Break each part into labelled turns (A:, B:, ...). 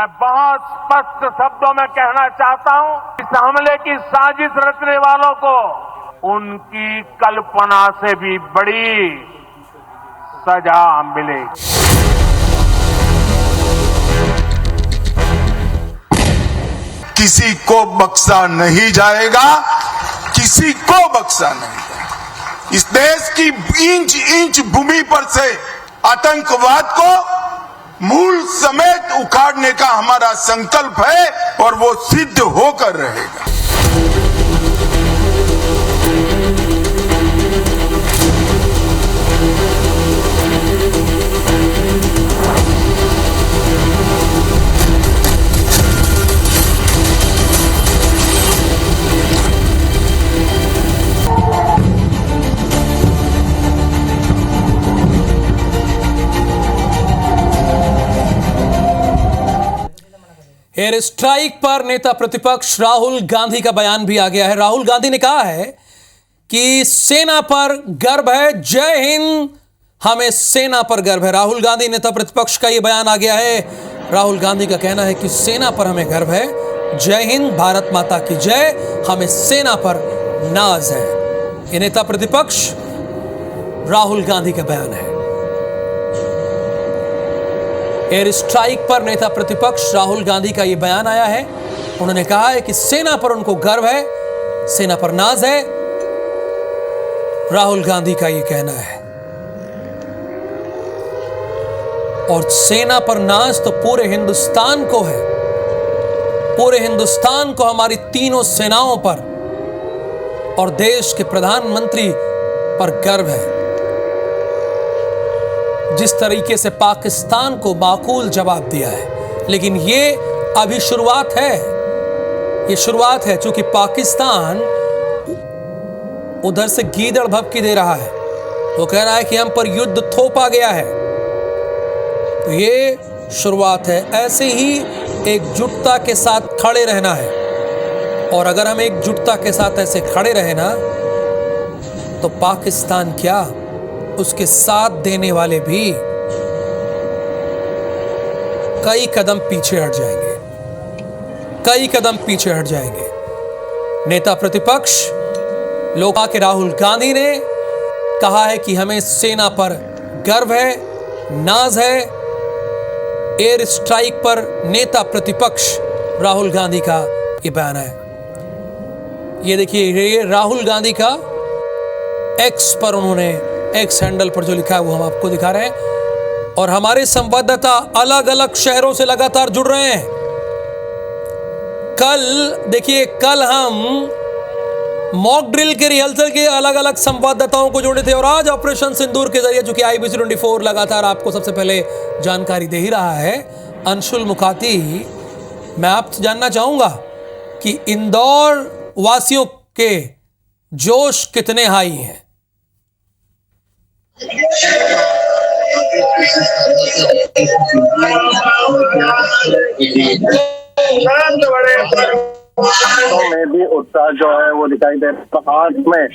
A: मैं बहुत स्पष्ट शब्दों में कहना चाहता हूं, इस हमले की साजिश रचने वालों को उनकी कल्पना से भी बड़ी सजा मिलेगी।
B: किसी को बख्शा नहीं जाएगा, किसी को बख्शा नहीं जाएगा। इस देश की इंच इंच भूमि पर से आतंकवाद को मूल समेत उखाड़ने का हमारा संकल्प है और वो सिद्ध होकर रहेगा।
C: एयर स्ट्राइक पर नेता प्रतिपक्ष राहुल गांधी का बयान भी आ गया है। राहुल गांधी ने कहा है कि सेना पर गर्व है, जय हिंद, हमें सेना पर गर्व है। राहुल गांधी नेता प्रतिपक्ष का यह बयान आ गया है। राहुल गांधी का कहना है कि सेना पर हमें गर्व है, जय हिंद, भारत माता की जय, हमें सेना पर नाज है। यह नेता प्रतिपक्ष राहुल गांधी का बयान है। एयर स्ट्राइक पर नेता प्रतिपक्ष राहुल गांधी का यह बयान आया है। उन्होंने कहा है कि सेना पर उनको गर्व है, सेना पर नाज है। राहुल गांधी का यह कहना है। और सेना पर नाज तो पूरे हिंदुस्तान को है, पूरे हिंदुस्तान को हमारी तीनों सेनाओं पर और देश के प्रधानमंत्री पर गर्व है। जिस तरीके से पाकिस्तान को माकूल जवाब दिया है, लेकिन ये अभी शुरुआत है, ये शुरुआत है। चूंकि पाकिस्तान उधर से गीदड़ भभकी दे रहा है, वो कह रहा है कि हम पर युद्ध थोपा गया है, तो ये शुरुआत है। ऐसे ही एकजुटता के साथ खड़े रहना है, और अगर हम एकजुटता के साथ ऐसे खड़े रहे ना, तो पाकिस्तान क्या, उसके साथ देने वाले भी कई कदम पीछे हट जाएंगे, कई कदम पीछे हट जाएंगे। नेता प्रतिपक्ष लोकसभा के राहुल गांधी ने कहा है कि हमें सेना पर गर्व है, नाज है। एयर स्ट्राइक पर नेता प्रतिपक्ष राहुल गांधी का यह बयान है। ये देखिए, ये राहुल गांधी का एक्स पर, उन्होंने एक्स हैंडल पर जो लिखा है वो हम आपको दिखा रहे हैं। और हमारे संवाददाता अलग अलग शहरों से लगातार जुड़ रहे हैं। कल देखिए, कल हम मॉक ड्रिल के रिहर्सल के अलग अलग संवाददाताओं को जोड़े थे, और आज ऑपरेशन सिंदूर के जरिए, जो कि IBC 24 लगातार आपको सबसे पहले जानकारी दे ही रहा है, अंशुल मुखाती, मैं आपसे जानना चाहूंगा कि इंदौर वासियों के जोश कितने हाई हैं।
D: में भी उत्साह जो है वो दिखाई दे रहा है। हाथ में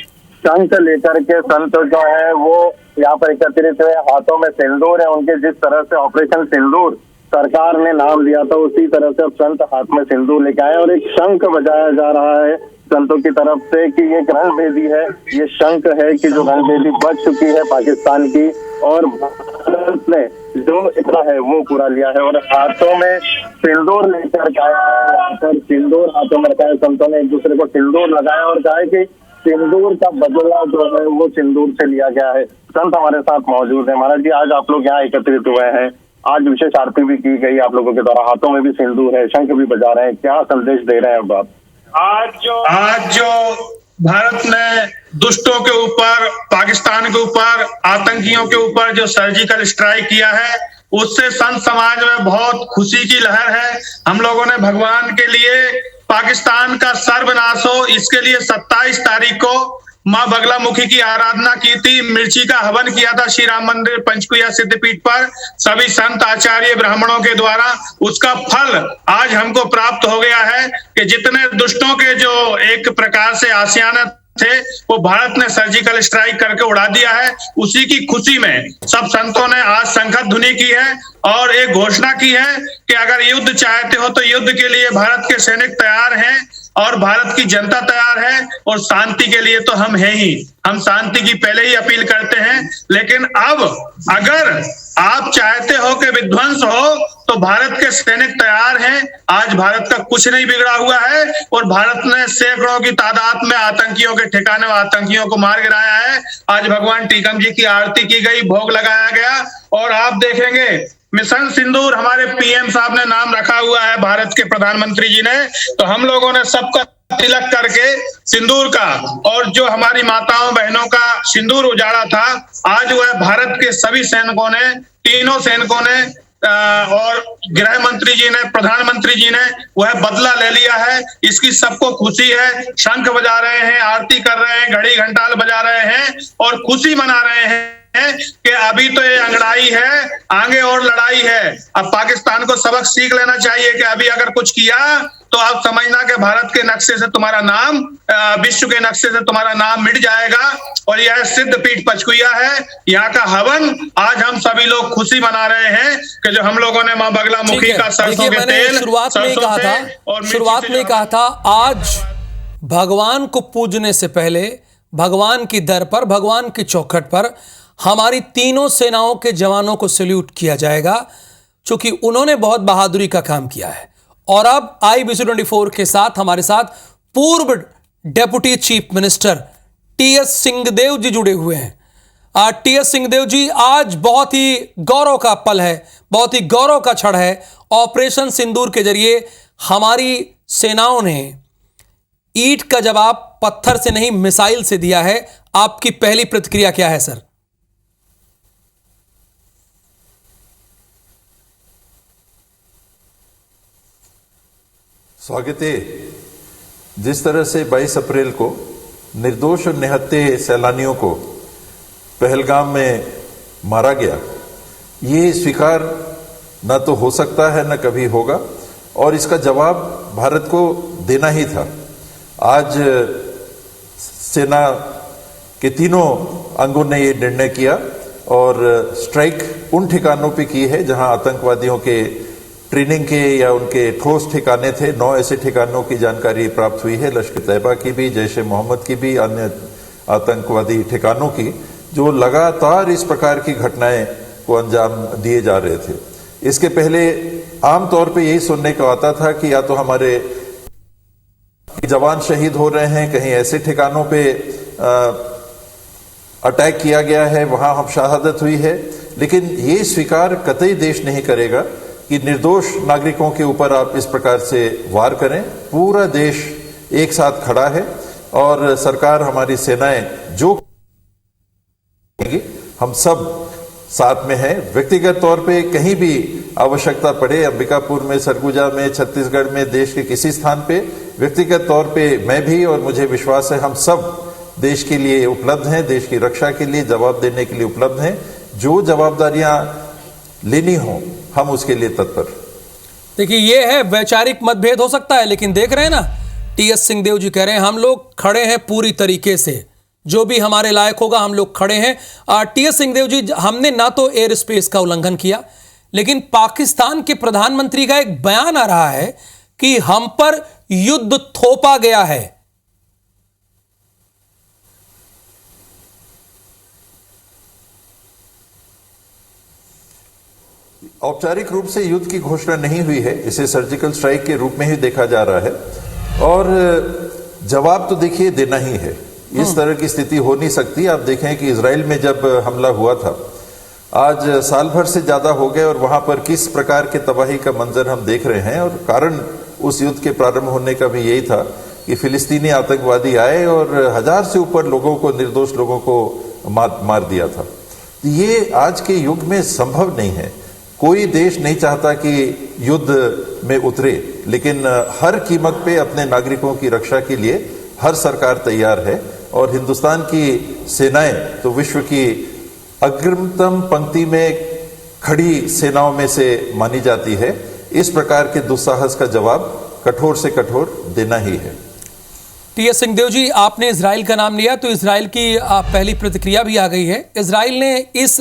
D: शंख लेकर के संत जो है वो यहाँ पर एकत्रित हुए, हाथों में सिंदूर है उनके। जिस तरह से ऑपरेशन सिंदूर सरकार ने नाम दिया था, उसी तरह से अब संत हाथ में सिंदूर लेके आए और एक शंख बजाया जा रहा है संतों की तरफ से कि ये रणभेदी है, ये शंख है कि जो रणभेदी बच चुकी है पाकिस्तान की, और भारत ने जो इतना है वो पूरा लिया है। और हाथों में सिंदूर लेकर आया है, यहाँ पर सिंदूर हाथों में रखा है। संतों ने एक दूसरे को सिंदूर लगाया और कहा कि सिंदूर का बदला जो है वो सिंदूर से लिया गया है। संत हमारे साथ मौजूद है। महाराज जी, आज आप लोग यहाँ एकत्रित हुए हैं, आज विशेष आरती भी की गई आप लोगों के द्वारा, हाथों में भी सिंदूर है, शंख भी बजा रहे हैं, क्या संदेश दे रहे हैं अब आप?
E: आज जो भारत ने दुष्टों के ऊपर, पाकिस्तान के ऊपर, आतंकियों के ऊपर जो सर्जिकल स्ट्राइक किया है, उससे संत समाज में बहुत खुशी की लहर है। हम लोगों ने भगवान के लिए पाकिस्तान का सर्वनाश हो, इसके लिए 27 तारीख को माँ बगलामुखी की आराधना की थी, मिर्ची का हवन किया था श्री राम मंदिर पंचकुया सिद्धपीठ पर सभी संत आचार्य ब्राह्मणों के द्वारा। उसका फल आज हमको प्राप्त हो गया है कि जितने दुष्टों के जो एक प्रकार से आसियाना थे वो भारत ने सर्जिकल स्ट्राइक करके उड़ा दिया है। उसी की खुशी में सब संतों ने आज शंखध्वनि ध्वनि की है और एक घोषणा की है कि अगर युद्ध चाहते हो तो युद्ध के लिए भारत के सैनिक तैयार हैं और भारत की जनता तैयार है, और शांति के लिए तो हम हैं ही। हम शांति की पहले ही अपील करते हैं, लेकिन अब अगर आप चाहते हो कि विध्वंस हो तो भारत के सैनिक तैयार हैं। आज भारत का कुछ नहीं बिगड़ा हुआ है और भारत ने सैकड़ों की तादाद में आतंकियों के ठिकाने आतंकियों को मार गिराया है। आज भगवान टीकम जी की आरती की गई, भोग लगाया गया, और आप देखेंगे मिशन सिंदूर हमारे पीएम साहब ने नाम रखा हुआ है, भारत के प्रधानमंत्री जी ने। तो हम लोगों ने सबका तिलक करके सिंदूर का, और जो हमारी माताओं बहनों का सिंदूर उजाड़ा था, आज वह भारत के सभी सैनिकों ने, तीनों सैनिकों ने और गृह मंत्री जी ने, प्रधानमंत्री जी ने वह बदला ले लिया है। इसकी सबको खुशी है। शंख बजा रहे हैं, आरती कर रहे हैं, घड़ी घंटाल बजा रहे हैं और खुशी मना रहे हैं कि अभी तो ये अंगड़ाई है, आगे और लड़ाई है। अब पाकिस्तान को सबक सीख लेना चाहिए कि अभी अगर कुछ किया तो आप समझना कि भारत के नक्शे से तुम्हारा नाम, विश्व के नक्शे से तुम्हारा नाम मिट जाएगा। और यह सिद्ध पीठ पचकुया है, यहाँ का हवन आज हम सभी लोग खुशी मना रहे हैं कि जो हम लोगों ने माँ बगला मुखी का सरसों के तेल
C: शुरुआत में कहा था आज भगवान को पूजने से पहले भगवान की दर पर, भगवान की चौखट पर हमारी तीनों सेनाओं के जवानों को सैल्यूट किया जाएगा, क्योंकि उन्होंने बहुत बहादुरी का काम किया है। और अब IBC24 के साथ हमारे साथ पूर्व deputy chief minister TS Singhdeo ji जुड़े हुए हैं। TS सिंहदेव जी, आज बहुत ही गौरव का पल है, बहुत ही गौरव का क्षण है। ऑपरेशन सिंदूर के जरिए हमारी सेनाओं ने ईंट का जवाब पत्थर से नहीं, मिसाइल से दिया है। आपकी पहली प्रतिक्रिया क्या है सर?
F: स्वागत है। जिस तरह से 22 अप्रैल को निर्दोष और निहत्थे सैलानियों को पहलगाम में मारा गया, ये स्वीकार न तो हो सकता है न कभी होगा, और इसका जवाब भारत को देना ही था। आज सेना के तीनों अंगों ने ये निर्णय किया और स्ट्राइक उन ठिकानों पे की है जहां आतंकवादियों के ट्रेनिंग के या उनके ठोस ठिकाने थे। 9 ऐसे ठिकानों की जानकारी प्राप्त हुई है, लश्कर तैयबा की भी, जैश ए मोहम्मद की भी, अन्य आतंकवादी ठिकानों की, जो लगातार इस प्रकार की घटनाएं को अंजाम दिए जा रहे थे। इसके पहले आमतौर पे यही सुनने को आता था कि या तो हमारे जवान शहीद हो रहे हैं, कहीं ऐसे ठिकानों पे अटैक किया गया है, वहां हम शहादत हुई है। लेकिन ये स्वीकार कतई देश नहीं करेगा कि निर्दोष नागरिकों के ऊपर आप इस प्रकार से वार करें। पूरा देश एक साथ खड़ा है और सरकार, हमारी सेनाएं जो हम सब साथ में हैं। व्यक्तिगत तौर पे कहीं भी आवश्यकता पड़े, अंबिकापुर में, सरगुजा में, छत्तीसगढ़ में, देश के किसी स्थान पे, व्यक्तिगत तौर पे मैं भी, और मुझे विश्वास है हम सब देश के लिए उपलब्ध हैं, देश की रक्षा के लिए जवाब देने के लिए उपलब्ध हैं। जो जवाबदारियां लेनी हो हम उसके लिए तत्पर।
C: देखिए, ये है वैचारिक मतभेद हो सकता है, लेकिन देख रहे हैं ना, TS सिंहदेव जी कह रहे हैं हम लोग खड़े हैं पूरी तरीके से, जो भी हमारे लायक होगा हम लोग खड़े हैं। TS सिंहदेव जी, हमने ना तो एयर स्पेस का उल्लंघन किया, लेकिन पाकिस्तान के प्रधानमंत्री का एक बयान आ रहा है कि हम पर युद्ध थोपा गया है।
F: औपचारिक रूप से युद्ध की घोषणा नहीं हुई है, इसे सर्जिकल स्ट्राइक के रूप में ही देखा जा रहा है, और जवाब तो देखिए देना ही है। इस तरह की स्थिति हो नहीं सकती। आप देखें कि इजराइल में जब हमला हुआ था, आज साल भर से ज्यादा हो गए, और वहां पर किस प्रकार के तबाही का मंजर हम देख रहे हैं। और कारण उस युद्ध के प्रारंभ होने का भी यही था कि फिलिस्तीनी आतंकवादी आए और 1000 से ऊपर लोगों को, निर्दोष लोगों को मार दिया था। ये आज के युग में संभव नहीं है। कोई देश नहीं चाहता कि युद्ध में उतरे, लेकिन हर कीमत पे अपने नागरिकों की रक्षा के लिए हर सरकार तैयार है। और हिंदुस्तान की सेनाएं तो विश्व की अग्रिमतम पंक्ति में खड़ी सेनाओं में से मानी जाती है। इस प्रकार के दुस्साहस का जवाब कठोर से कठोर देना ही है।
C: टी.एस. सिंहदेव जी, आपने इजराइल का नाम लिया तो इजराइल की पहली प्रतिक्रिया भी आ गई है। इजराइल ने इस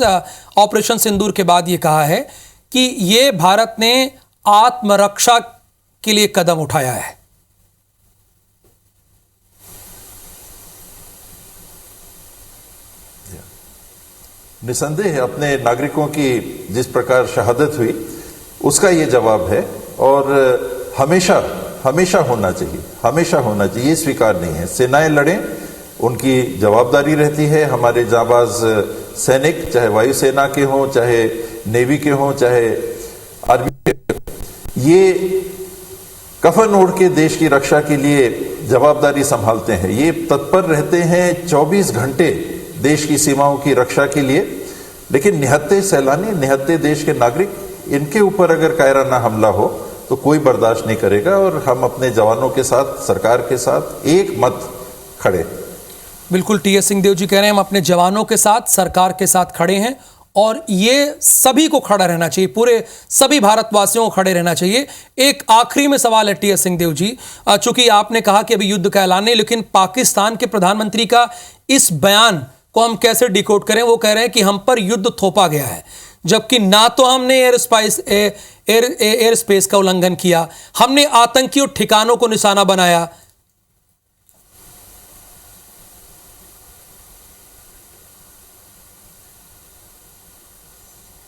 C: ऑपरेशन सिंदूर के बाद ये कहा है कि ये भारत ने आत्मरक्षा के लिए कदम उठाया है।
F: निसंदेह अपने नागरिकों की जिस प्रकार शहादत हुई उसका ये जवाब है, और हमेशा होना चाहिए, ये स्वीकार नहीं है। सेनाएं लड़ें, उनकी जवाबदारी रहती है। हमारे जाबाज सैनिक, चाहे वायुसेना के हों, चाहे नेवी के हों, चाहे आर्मी के हों, ये कफन ओढ़ के देश की रक्षा के लिए जवाबदारी संभालते हैं। ये तत्पर रहते हैं 24 घंटे देश की सीमाओं की रक्षा के लिए। लेकिन निहत्थे सैलानी, निहत्थे देश के नागरिक, इनके ऊपर अगर कायराना हमला हो तो कोई बर्दाश्त नहीं करेगा, और हम अपने जवानों के साथ, सरकार के साथ एक मत खड़े।
C: बिल्कुल, टी.एस. सिंहदेव जी कह रहे हैं हम अपने जवानों के साथ, सरकार के साथ खड़े हैं, और ये सभी को खड़ा रहना चाहिए, पूरे सभी भारतवासियों को खड़े रहना चाहिए। एक आखिरी में सवाल है टी.एस. सिंहदेव जी, चूंकि आपने कहा कि अभी युद्ध का ऐलान नहीं, लेकिन पाकिस्तान के प्रधानमंत्री का इस बयान को हम कैसे डिकोड करें? वो कह रहे हैं कि हम पर युद्ध थोपा गया है, जबकि ना तो हमने एयर स्पेस का उल्लंघन किया, हमने आतंकी ठिकानों को निशाना बनाया।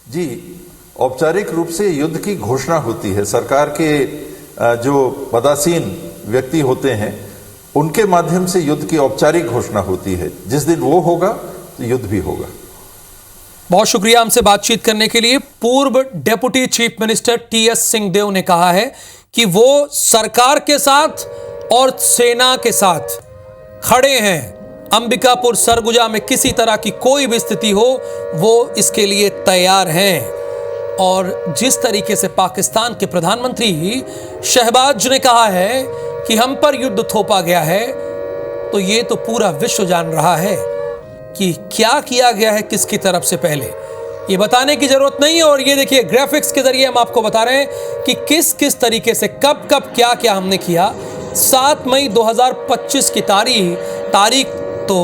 F: जी, औपचारिक रूप से युद्ध की घोषणा होती है। सरकार के जो पदासीन व्यक्ति होते हैं उनके माध्यम से युद्ध की औपचारिक घोषणा होती है। जिस दिन वो होगा तो युद्ध भी होगा।
C: बहुत शुक्रिया हमसे बातचीत करने के लिए। पूर्व deputy chief minister T.S.. Singhdeo ने कहा है कि वो सरकार के साथ और सेना के साथ खड़े हैं। अंबिकापुर सरगुजा में किसी तरह की कोई भी स्थिति हो, वो इसके लिए तैयार हैं। और जिस तरीके से पाकिस्तान के प्रधानमंत्री शहबाज ने कहा है कि हम पर युद्ध थोपा गया है, तो ये तो पूरा विश्व जान रहा है कि क्या किया गया है किसकी तरफ से। पहले ये बताने की जरूरत नहीं है, और ये देखिए ग्राफिक्स के जरिए हम आपको बता रहे हैं कि किस किस तरीके से कब कब क्या क्या हमने किया। 7 मई 2025 की तारीख तो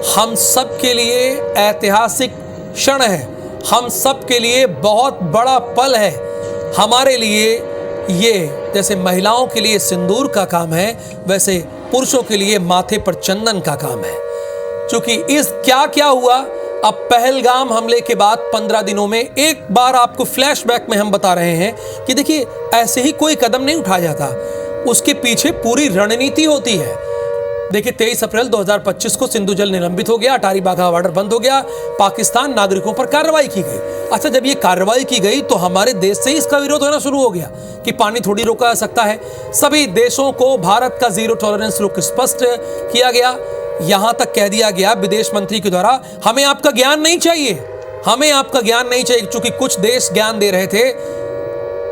C: हम सब के लिए ऐतिहासिक क्षण है, हम सब के लिए बहुत बड़ा पल है। हमारे लिए ये जैसे महिलाओं के लिए सिंदूर का काम है, वैसे पुरुषों के लिए माथे पर चंदन का काम है। क्योंकि इस क्या हुआ, अब पहलगाम हमले के बाद 15 दिनों में एक बार आपको फ्लैशबैक में हम बता रहे हैं कि देखिए ऐसे ही कोई कदम नहीं उठाया जाता, उसके पीछे पूरी रणनीति होती है। देखिए 23 अप्रैल 2025 को सिंधु जल निलंबित हो गया, अटारी वाघा बॉर्डर बंद हो गया, पाकिस्तान नागरिकों पर कार्रवाई की गई। अच्छा, जब ये कार्रवाई की गई तो हमारे देश से ही इसका विरोध होना शुरू हो गया कि पानी थोड़ी रोका जा सकता है। सभी देशों को भारत का जीरो टॉलरेंस रुख स्पष्ट किया गया। यहां तक कह दिया गया विदेश मंत्री के द्वारा, हमें आपका ज्ञान नहीं चाहिए, हमें आपका ज्ञान नहीं चाहिए। चूंकि कुछ देश ज्ञान दे रहे थे,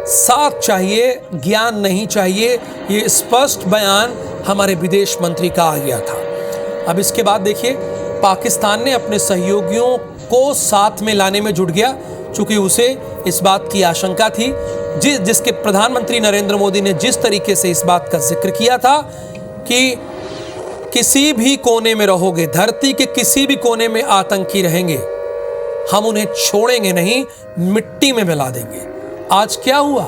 C: साथ चाहिए, ज्ञान नहीं चाहिए, ये स्पष्ट बयान हमारे विदेश मंत्री का आ गया था। अब इसके बाद देखिए पाकिस्तान ने अपने सहयोगियों को साथ में लाने में जुट गया, चूंकि उसे इस बात की आशंका थी, जिसके प्रधानमंत्री नरेंद्र मोदी ने जिस तरीके से इस बात का जिक्र किया था कि किसी भी कोने में रहोगे, धरती के किसी भी कोने में आतंकी रहेंगे, हम उन्हें छोड़ेंगे नहीं, मिट्टी में मिला देंगे। आज क्या हुआ?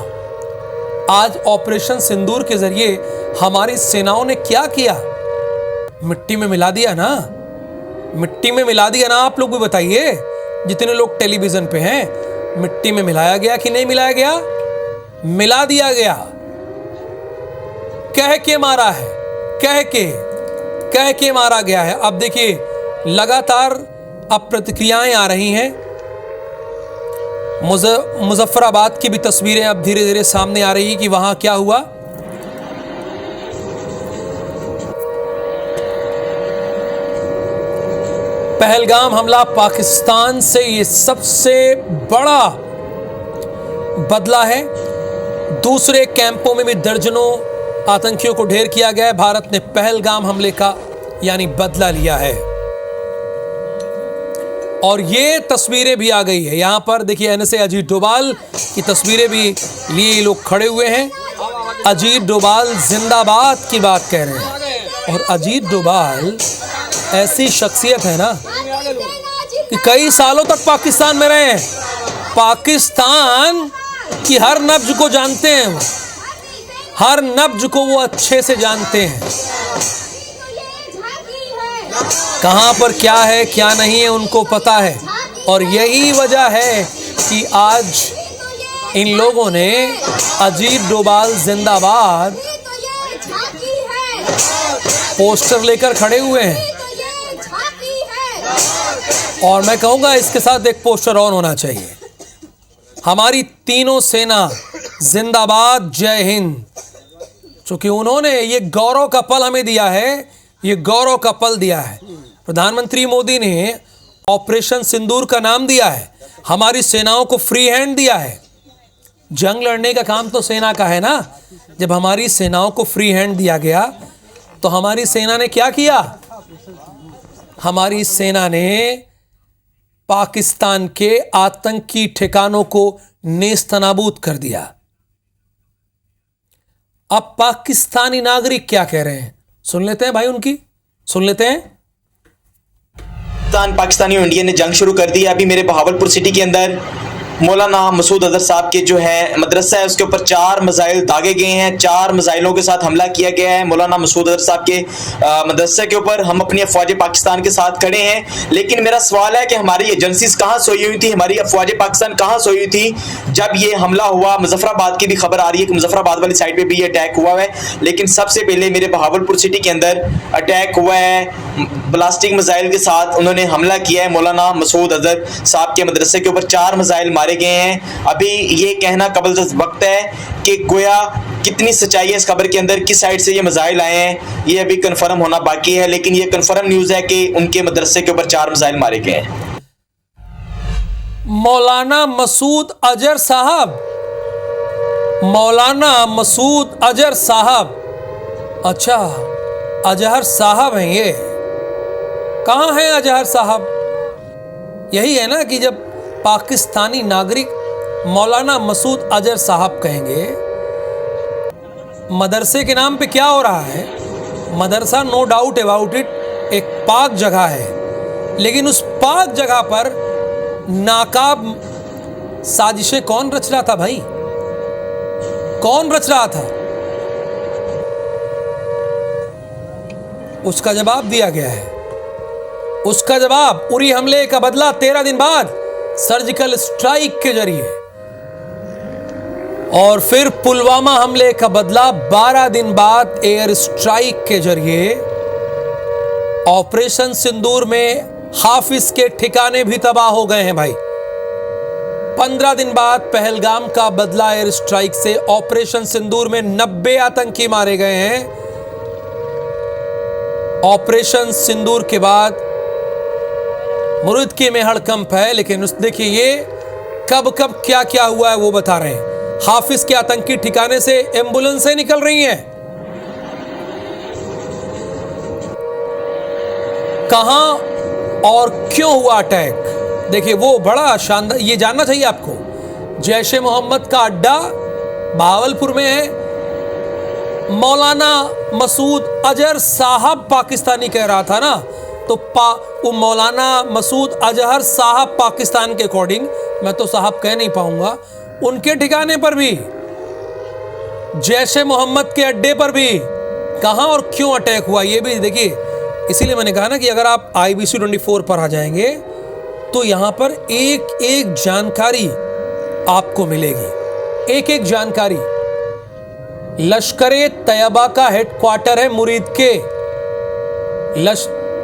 C: आज ऑपरेशन सिंदूर के जरिए हमारी सेनाओं ने क्या किया? मिट्टी में मिला दिया ना, मिट्टी में मिला दिया ना। आप लोग भी बताइए, जितने लोग टेलीविजन पे हैं, मिट्टी में मिलाया गया कि नहीं मिलाया गया? मिला दिया गया। कह के मारा है, कह के मारा गया है। अब देखिए लगातार अब प्रतिक्रियाएं आ रही हैं। मुजफ्फराबाद की भी तस्वीरें अब धीरे धीरे सामने आ रही कि वहां क्या हुआ। पहलगाम हमला पाकिस्तान से ये सबसे बड़ा बदला है। दूसरे कैंपों में भी दर्जनों आतंकियों को ढेर किया गया है। भारत ने पहलगाम हमले का यानी बदला लिया है। और ये तस्वीरें भी आ गई है, यहां पर देखिए एनएसए अजीत डोभाल की तस्वीरें भी लिए लोग खड़े हुए हैं। अजीत डोभाल जिंदाबाद की बात कह रहे हैं और अजीत डोभाल ऐसी शख्सियत है ना कि कई सालों तक पाकिस्तान में रहे हैं, पाकिस्तान की हर नब्ज को जानते हैं, वो हर नब्ज को वो अच्छे से जानते हैं, कहां पर क्या है क्या नहीं है उनको पता है। और यही वजह है कि आज इन लोगों ने अजीत डोभाल जिंदाबाद पोस्टर लेकर खड़े हुए हैं। और मैं कहूंगा इसके साथ एक पोस्टर और होना चाहिए, हमारी तीनों सेना जिंदाबाद, जय हिंद। क्योंकि उन्होंने ये गौरव का पल हमें दिया है, ये गौरव का पल दिया है। प्रधानमंत्री मोदी ने ऑपरेशन सिंदूर का नाम दिया है, हमारी सेनाओं को फ्री हैंड दिया है। जंग लड़ने का काम तो सेना का है ना। जब हमारी सेनाओं को फ्री हैंड दिया गया तो हमारी सेना ने क्या किया? हमारी सेना ने पाकिस्तान के आतंकी ठिकानों को नेस्तनाबूद कर दिया। अब पाकिस्तानी नागरिक क्या कह रहे हैं सुन लेते हैं भाई, उनकी सुन लेते हैं।
G: पाकिस्तानी और इंडिया ने जंग शुरू कर दी है। अभी मेरे बहावलपुर सिटी के अंदर मौलाना मसूद अजहर साहब के जो है मदरसा है उसके ऊपर 4 मिसाइल दागे गए हैं, 4 मिसाइलों के साथ हमला किया गया है मौलाना मसूद अजहर साहब के मदरसा के ऊपर। हम अपनी अफवाज पाकिस्तान के साथ खड़े हैं, लेकिन मेरा सवाल है कि हमारी एजेंसीज कहाँ सोई हुई थी, हमारी अफवाज पाकिस्तान कहाँ सोई हुई थी जब ये हमला हुआ? मुजफ्फराबाद की भी खबर आ रही है कि मुजफ्फराबाद वाली साइड पर भी ये अटैक हुआ है, लेकिन सबसे पहले मेरे बहावलपुर सिटी के अंदर अटैक हुआ है ब्लास्टिक मिसाइल के साथ। उन्होंने हमला किया है मौलाना मसूद अजहर साहब के मदरसे के ऊपर, 4 मिसाइल मारे गए हैं। अभी ये कहना कबल वक्त है कि गोया कितनी सच्चाई है इस खबर के अंदर, किस साइड से ये मिसाइल आए हैं ये अभी कंफर्म होना बाकी है, लेकिन ये कंफर्म न्यूज़ है कि उनके मदरसे के ऊपर 4 मिसाइल मारे गए हैं।
C: मौलाना मसूद अजहर साहब, मौलाना मसूद अजहर साहब, अच्छा अजहर साहब हैं ये। कहाँ हैं अजहर साहब? यही है ना कि जब पाकिस्तानी नागरिक मौलाना मसूद अजहर साहब कहेंगे। मदरसे के नाम पे क्या हो रहा है? मदरसा नो डाउट अबाउट इट एक पाक जगह है, लेकिन उस पाक जगह पर नाकाब साजिशें कौन रच रहा था भाई? कौन रच रहा था? उसका जवाब दिया गया है। उसका जवाब उरी हमले का बदला 13 दिन बाद सर्जिकल स्ट्राइक के जरिए, और फिर पुलवामा हमले का बदला 12 दिन बाद एयर स्ट्राइक के जरिए। ऑपरेशन सिंदूर में हाफिज के ठिकाने भी तबाह हो गए हैं भाई। 15 दिन बाद पहलगाम का बदला एयर स्ट्राइक से। ऑपरेशन सिंदूर में 90 आतंकी मारे गए हैं। ऑपरेशन सिंदूर के बाद मुर्दकी में हड़कंप है, लेकिन देखिए ये कब कब क्या क्या हुआ है वो बता रहे हैं। हाफिज के आतंकी ठिकाने से एम्बुलेंसें निकल रही हैं। कहां और क्यों हुआ अटैक? देखिए वो बड़ा शानदार, ये जानना चाहिए आपको। जैश ए मोहम्मद का अड्डा बहावलपुर में है। मौलाना मसूद अजहर साहब पाकिस्तानी कह रहा था ना, तो वो मौलाना मसूद अजहर साहब पाकिस्तान के अकॉर्डिंग, मैं तो साहब कह नहीं पाऊंगा, उनके ठिकाने पर भी, जैश ए मोहम्मद के अड्डे पर भी कहां और क्यों अटैक हुआ ये भी देखिए। इसीलिए मैंने कहा ना कि अगर आप IBC 24 पर आ जाएंगे तो यहां पर एक एक जानकारी आपको मिलेगी, एक एक जानकारी। लश्कर-ए तैयबा का हेडक्वार्टर है मुरीद के।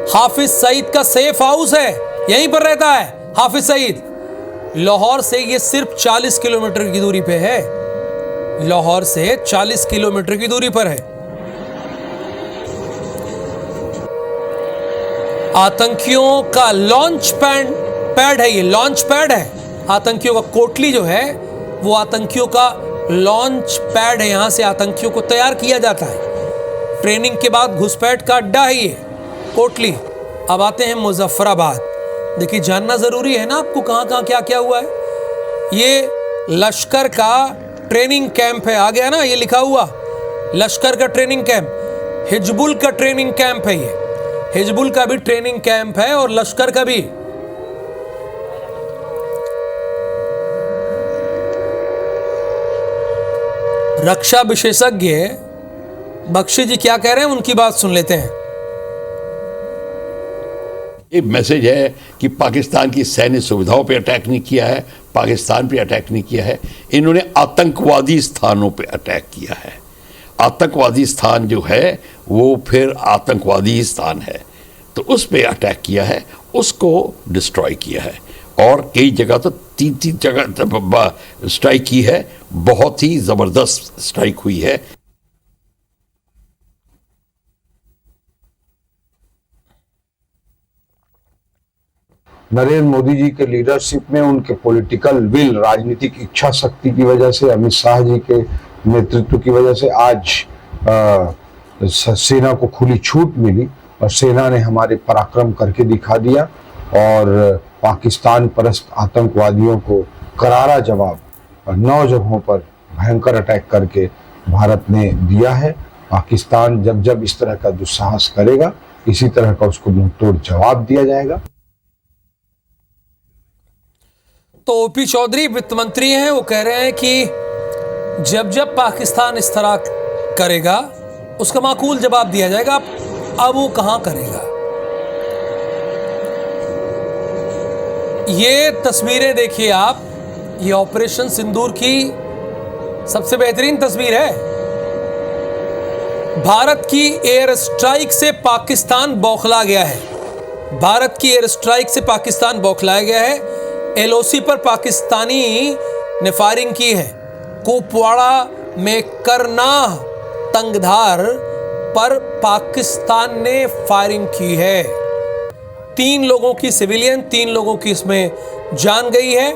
C: हाफिज सईद का सेफ हाउस है, यहीं पर रहता है हाफिज सईद। लाहौर से ये सिर्फ 40 किलोमीटर की दूरी पे है। लाहौर से 40 किलोमीटर की दूरी पर है। आतंकियों का लॉन्च पैड है, ये लॉन्च पैड है। आतंकियों का कोटली जो है वो आतंकियों का लॉन्च पैड है। यहां से आतंकियों को तैयार किया जाता है। ट्रेनिंग के बाद घुसपैठ का अड्डा है ये कोटली। अब आते हैं मुजफ्फराबाद। देखिए जानना जरूरी है ना आपको कहां कहां क्या क्या हुआ है। ये लश्कर का ट्रेनिंग कैंप है, आ गया ना ये लिखा हुआ लश्कर का ट्रेनिंग कैंप। हिजबुल का ट्रेनिंग कैंप है ये, हिजबुल का भी ट्रेनिंग कैंप है और लश्कर का भी। रक्षा विशेषज्ञ बख्शी जी क्या कह रहे हैं, उनकी बात सुन लेते हैं।
H: ये मैसेज है कि पाकिस्तान की सैन्य सुविधाओं पे अटैक नहीं किया है, पाकिस्तान पे अटैक नहीं किया है, इन्होंने आतंकवादी स्थानों पे अटैक किया है। आतंकवादी स्थान जो है वो फिर आतंकवादी स्थान है, तो उस पे अटैक किया है, उसको डिस्ट्रॉय किया है। और कई जगह तो तीन जगह स्ट्राइक की है, बहुत ही जबरदस्त स्ट्राइक हुई है।
I: नरेंद्र मोदी जी के लीडरशिप में, उनके पॉलिटिकल विल, राजनीतिक इच्छा शक्ति की वजह से, अमित शाह जी के नेतृत्व की वजह से आज सेना को खुली छूट मिली और सेना ने हमारे पराक्रम करके दिखा दिया और पाकिस्तान परस्त आतंकवादियों को करारा जवाब 9 जगहों पर भयंकर अटैक करके भारत ने दिया है। पाकिस्तान जब जब इस तरह का दुस्साहस करेगा, इसी तरह का उसको मुंहतोड़ जवाब दिया जाएगा।
C: तो ओपी चौधरी वित्त मंत्री हैं, वो कह रहे हैं कि जब जब पाकिस्तान इस तरह करेगा उसका माकूल जवाब दिया जाएगा। अब वो कहां करेगा? ये तस्वीरें देखिए आप, ये ऑपरेशन सिंदूर की सबसे बेहतरीन तस्वीर है। भारत की एयर स्ट्राइक से पाकिस्तान बौखला गया है, भारत की एयर स्ट्राइक से पाकिस्तान बौखलाया गया है। एलओसी पर पाकिस्तानी ने फायरिंग की है। कुपवाड़ा में करनाह तंगधार पर पाकिस्तान ने फायरिंग की है। 3 लोगों की सिविलियन, 3 लोगों की इसमें जान गई है।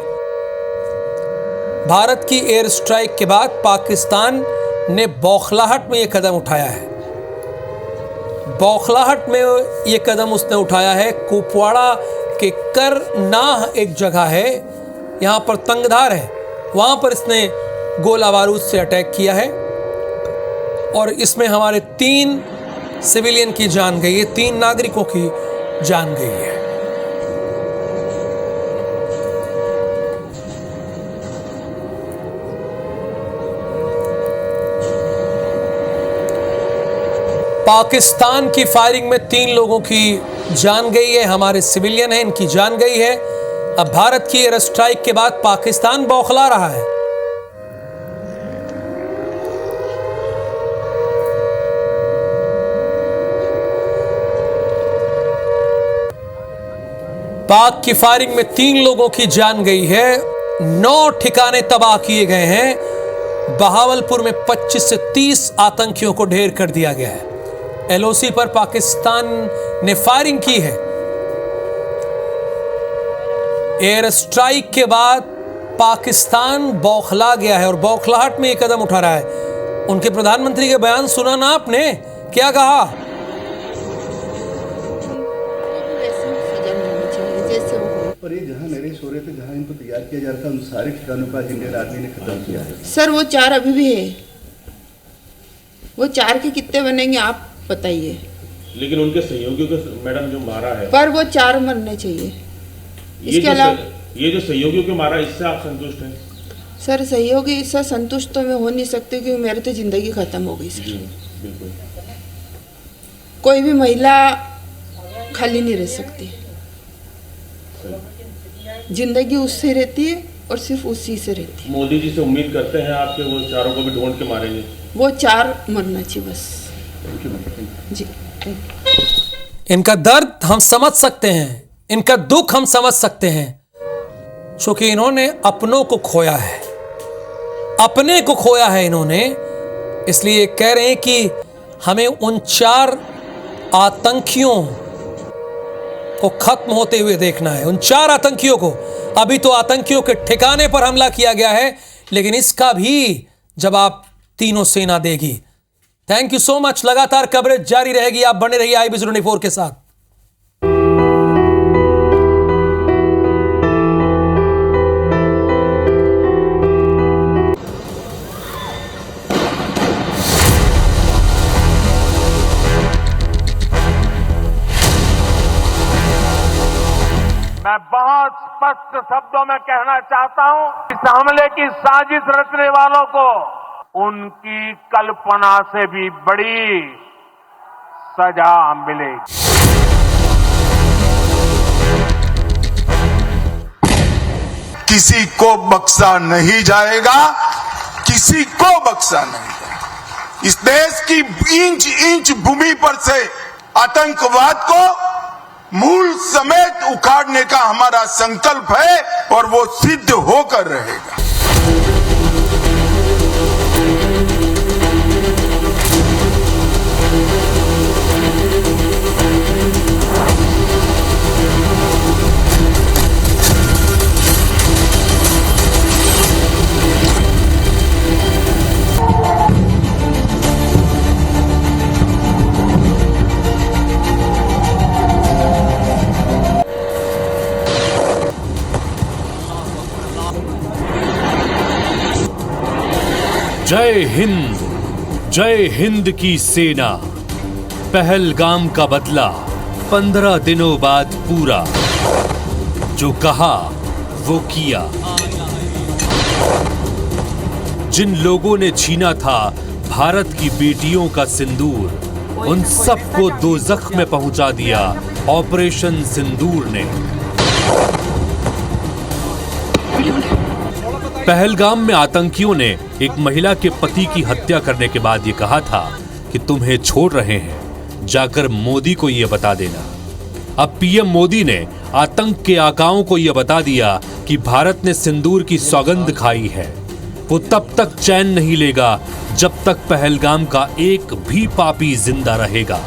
C: भारत की एयर स्ट्राइक के बाद पाकिस्तान ने बौखलाहट में यह कदम उठाया है, बौखलाहट में यह कदम उसने उठाया है। कुपवाड़ा के करनाह एक जगह है, यहां पर तंगधार है, वहां पर इसने गोला बारूद से अटैक किया है और इसमें हमारे 3 सिविलियन की जान गई है, 3 नागरिकों की जान गई है। पाकिस्तान की फायरिंग में 3 लोगों की जान गई है, हमारे सिविलियन हैं, इनकी जान गई है। अब भारत की एयर स्ट्राइक के बाद पाकिस्तान बौखला रहा है। पाक की फायरिंग में 3 लोगों की जान गई है, 9 ठिकाने तबाह किए गए हैं। बहावलपुर में 25 से 30 आतंकियों को ढेर कर दिया गया है। एलओसी पर पाकिस्तान ने फायरिंग की है। एयर स्ट्राइक के बाद पाकिस्तान बौखला गया है और बौखलाहट में यह कदम उठा रहा है। उनके प्रधानमंत्री के बयान सुना ना आपने, क्या कहा?
J: पर ये जहाँ नरेश हो रहे थे, जहाँ इनको तैयार किया जा रहा था, उन सारे ठिकानों का इंडियन आर्मी ने खत्म किया है।
K: सर वो 4 अभी भी है, वो 4 के कितने बनेंगे आप बताइए।
L: लेकिन उनके सहयोगियों को मैडम जो मारा है,
K: पर वो 4 मरने चाहिए। इसके अलावा
L: ये जो सहयोगियों को मारा, इससे आप संतुष्ट हैं?
K: सर सहयोगी इससे संतुष्ट तो मैं हो नहीं सकती क्योंकि मेरी तो जिंदगी खत्म हो गई सर।
L: बिल्कुल।
K: कोई भी महिला खाली नहीं रह सकती, जिंदगी उससे रहती है और सिर्फ उसी से रहती है।
L: मोदी जी से उम्मीद करते हैं आपके वो 4 को भी ढूंढ के मारेंगे?
K: वो 4 मरना चाहिए बस जी।
C: इनका दर्द हम समझ सकते हैं, इनका दुख हम समझ सकते हैं, क्योंकि इन्होंने अपनों को खोया है, अपने को खोया है इन्होंने। इसलिए कह रहे हैं कि हमें उन 4 आतंकियों को खत्म होते हुए देखना है, उन 4 आतंकियों को। अभी तो आतंकियों के ठिकाने पर हमला किया गया है, लेकिन इसका भी जवाब तीनों सेना देगी। Thank you so much. लगातार कवरेज जारी रहेगी, आप बने रहिए IBC 24 के साथ।
A: स्पष्ट शब्दों में कहना चाहता हूं, इस हमले की साजिश रचने वालों को उनकी कल्पना से भी बड़ी सजा मिलेगी।
B: किसी को बख्शा नहीं जाएगा, किसी को बख्शा नहीं जाएगा। इस देश की इंच इंच भूमि पर से आतंकवाद को मूल समेत उखाड़ने का हमारा संकल्प है और वो सिद्ध होकर रहेगा।
M: जय हिंद की सेना। पहलगाम का बदला 15 दिनों बाद पूरा, जो कहा वो किया। जिन लोगों ने छीना था भारत की बेटियों का सिंदूर, उन सबको दोज़ख में पहुंचा दिया ऑपरेशन सिंदूर ने। पहलगाम में आतंकियों ने एक महिला के पति की हत्या करने के बाद ये कहा था कि तुम्हें छोड़ रहे हैं, जाकर मोदी को ये बता देना। अब पीएम मोदी ने आतंक के आकाओं को यह बता दिया कि भारत ने सिंदूर की सौगंध खाई है। वो तब तक चैन नहीं लेगा जब तक पहलगाम का एक भी पापी जिंदा रहेगा।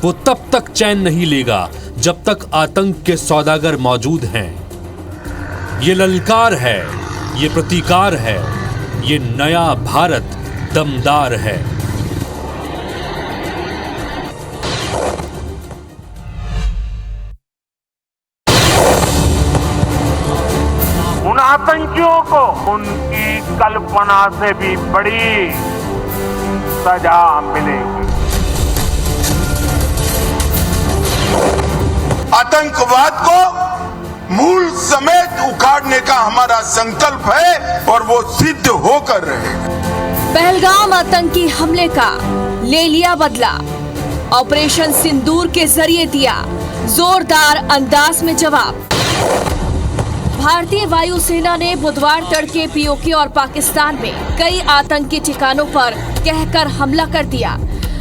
M: वो तब तक चैन नहीं लेगा जब तक आतंक के सौदागर मौजूद हैं। ये ललकार है, ये प्रतीकार है, ये नया भारत दमदार है।
A: उन आतंकियों को उनकी कल्पना से भी बड़ी सजा मिलेगी।
B: आतंकवाद को मूल समेत उखाड़ने का हमारा संकल्प है और वो सिद्ध होकर रहेगा।
N: पहलगाम आतंकी हमले का ले लिया बदला। ऑपरेशन सिंदूर के जरिए दिया जोरदार अंदाज में जवाब। भारतीय वायुसेना ने बुधवार तड़के पीओके और पाकिस्तान में कई आतंकी ठिकानों पर कहकर हमला कर दिया।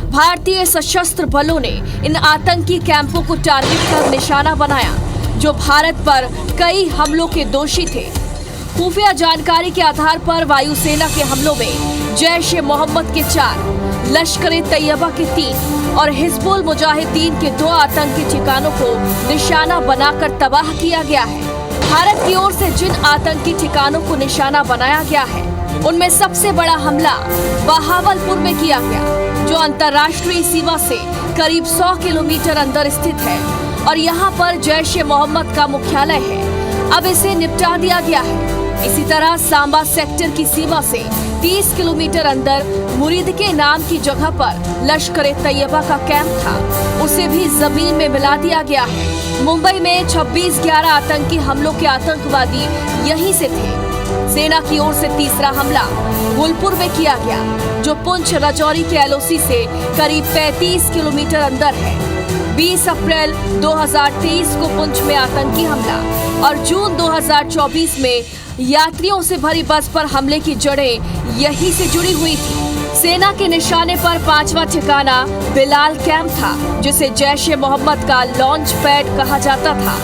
N: भारतीय सशस्त्र बलों ने इन आतंकी कैंपों को टारगेट कर निशाना बनाया, जो भारत पर कई हमलों के दोषी थे। खुफिया जानकारी के आधार पर वायुसेना के हमलों में जैश ए मोहम्मद के 4, लश्कर ए तैयबा के 3 और हिजबुल मुजाहिदीन के 2 आतंकी ठिकानों को निशाना बनाकर तबाह किया गया है। भारत की ओर से जिन आतंकी ठिकानों को निशाना बनाया गया है, उनमें सबसे बड़ा हमला बहावलपुर में किया गया, जो अंतर्राष्ट्रीय सीमा से करीब 100 किलोमीटर अंदर स्थित है और यहाँ पर जैश ए मोहम्मद का मुख्यालय है। अब इसे निपटा दिया गया है। इसी तरह सांबा सेक्टर की सीमा से 30 किलोमीटर अंदर मुरीद के नाम की जगह पर लश्कर ए तैयबा का कैंप था, उसे भी जमीन में मिला दिया गया है। मुंबई में 26/11 आतंकी हमलों के आतंकवादी यहीं से थे। सेना की ओर से तीसरा हमला गुलपुर में किया गया, जो पुंछ राजौरी के एलओसी से करीब 35 किलोमीटर अंदर है। 20 अप्रैल 2023 को पुंछ में आतंकी हमला और जून 2024 में यात्रियों से भरी बस पर हमले की जड़ें यहीं से जुड़ी हुई थी। सेना के निशाने पर 5वां ठिकाना बिलाल कैंप था, जिसे जैश ए मोहम्मद का लॉन्च पैड कहा जाता था।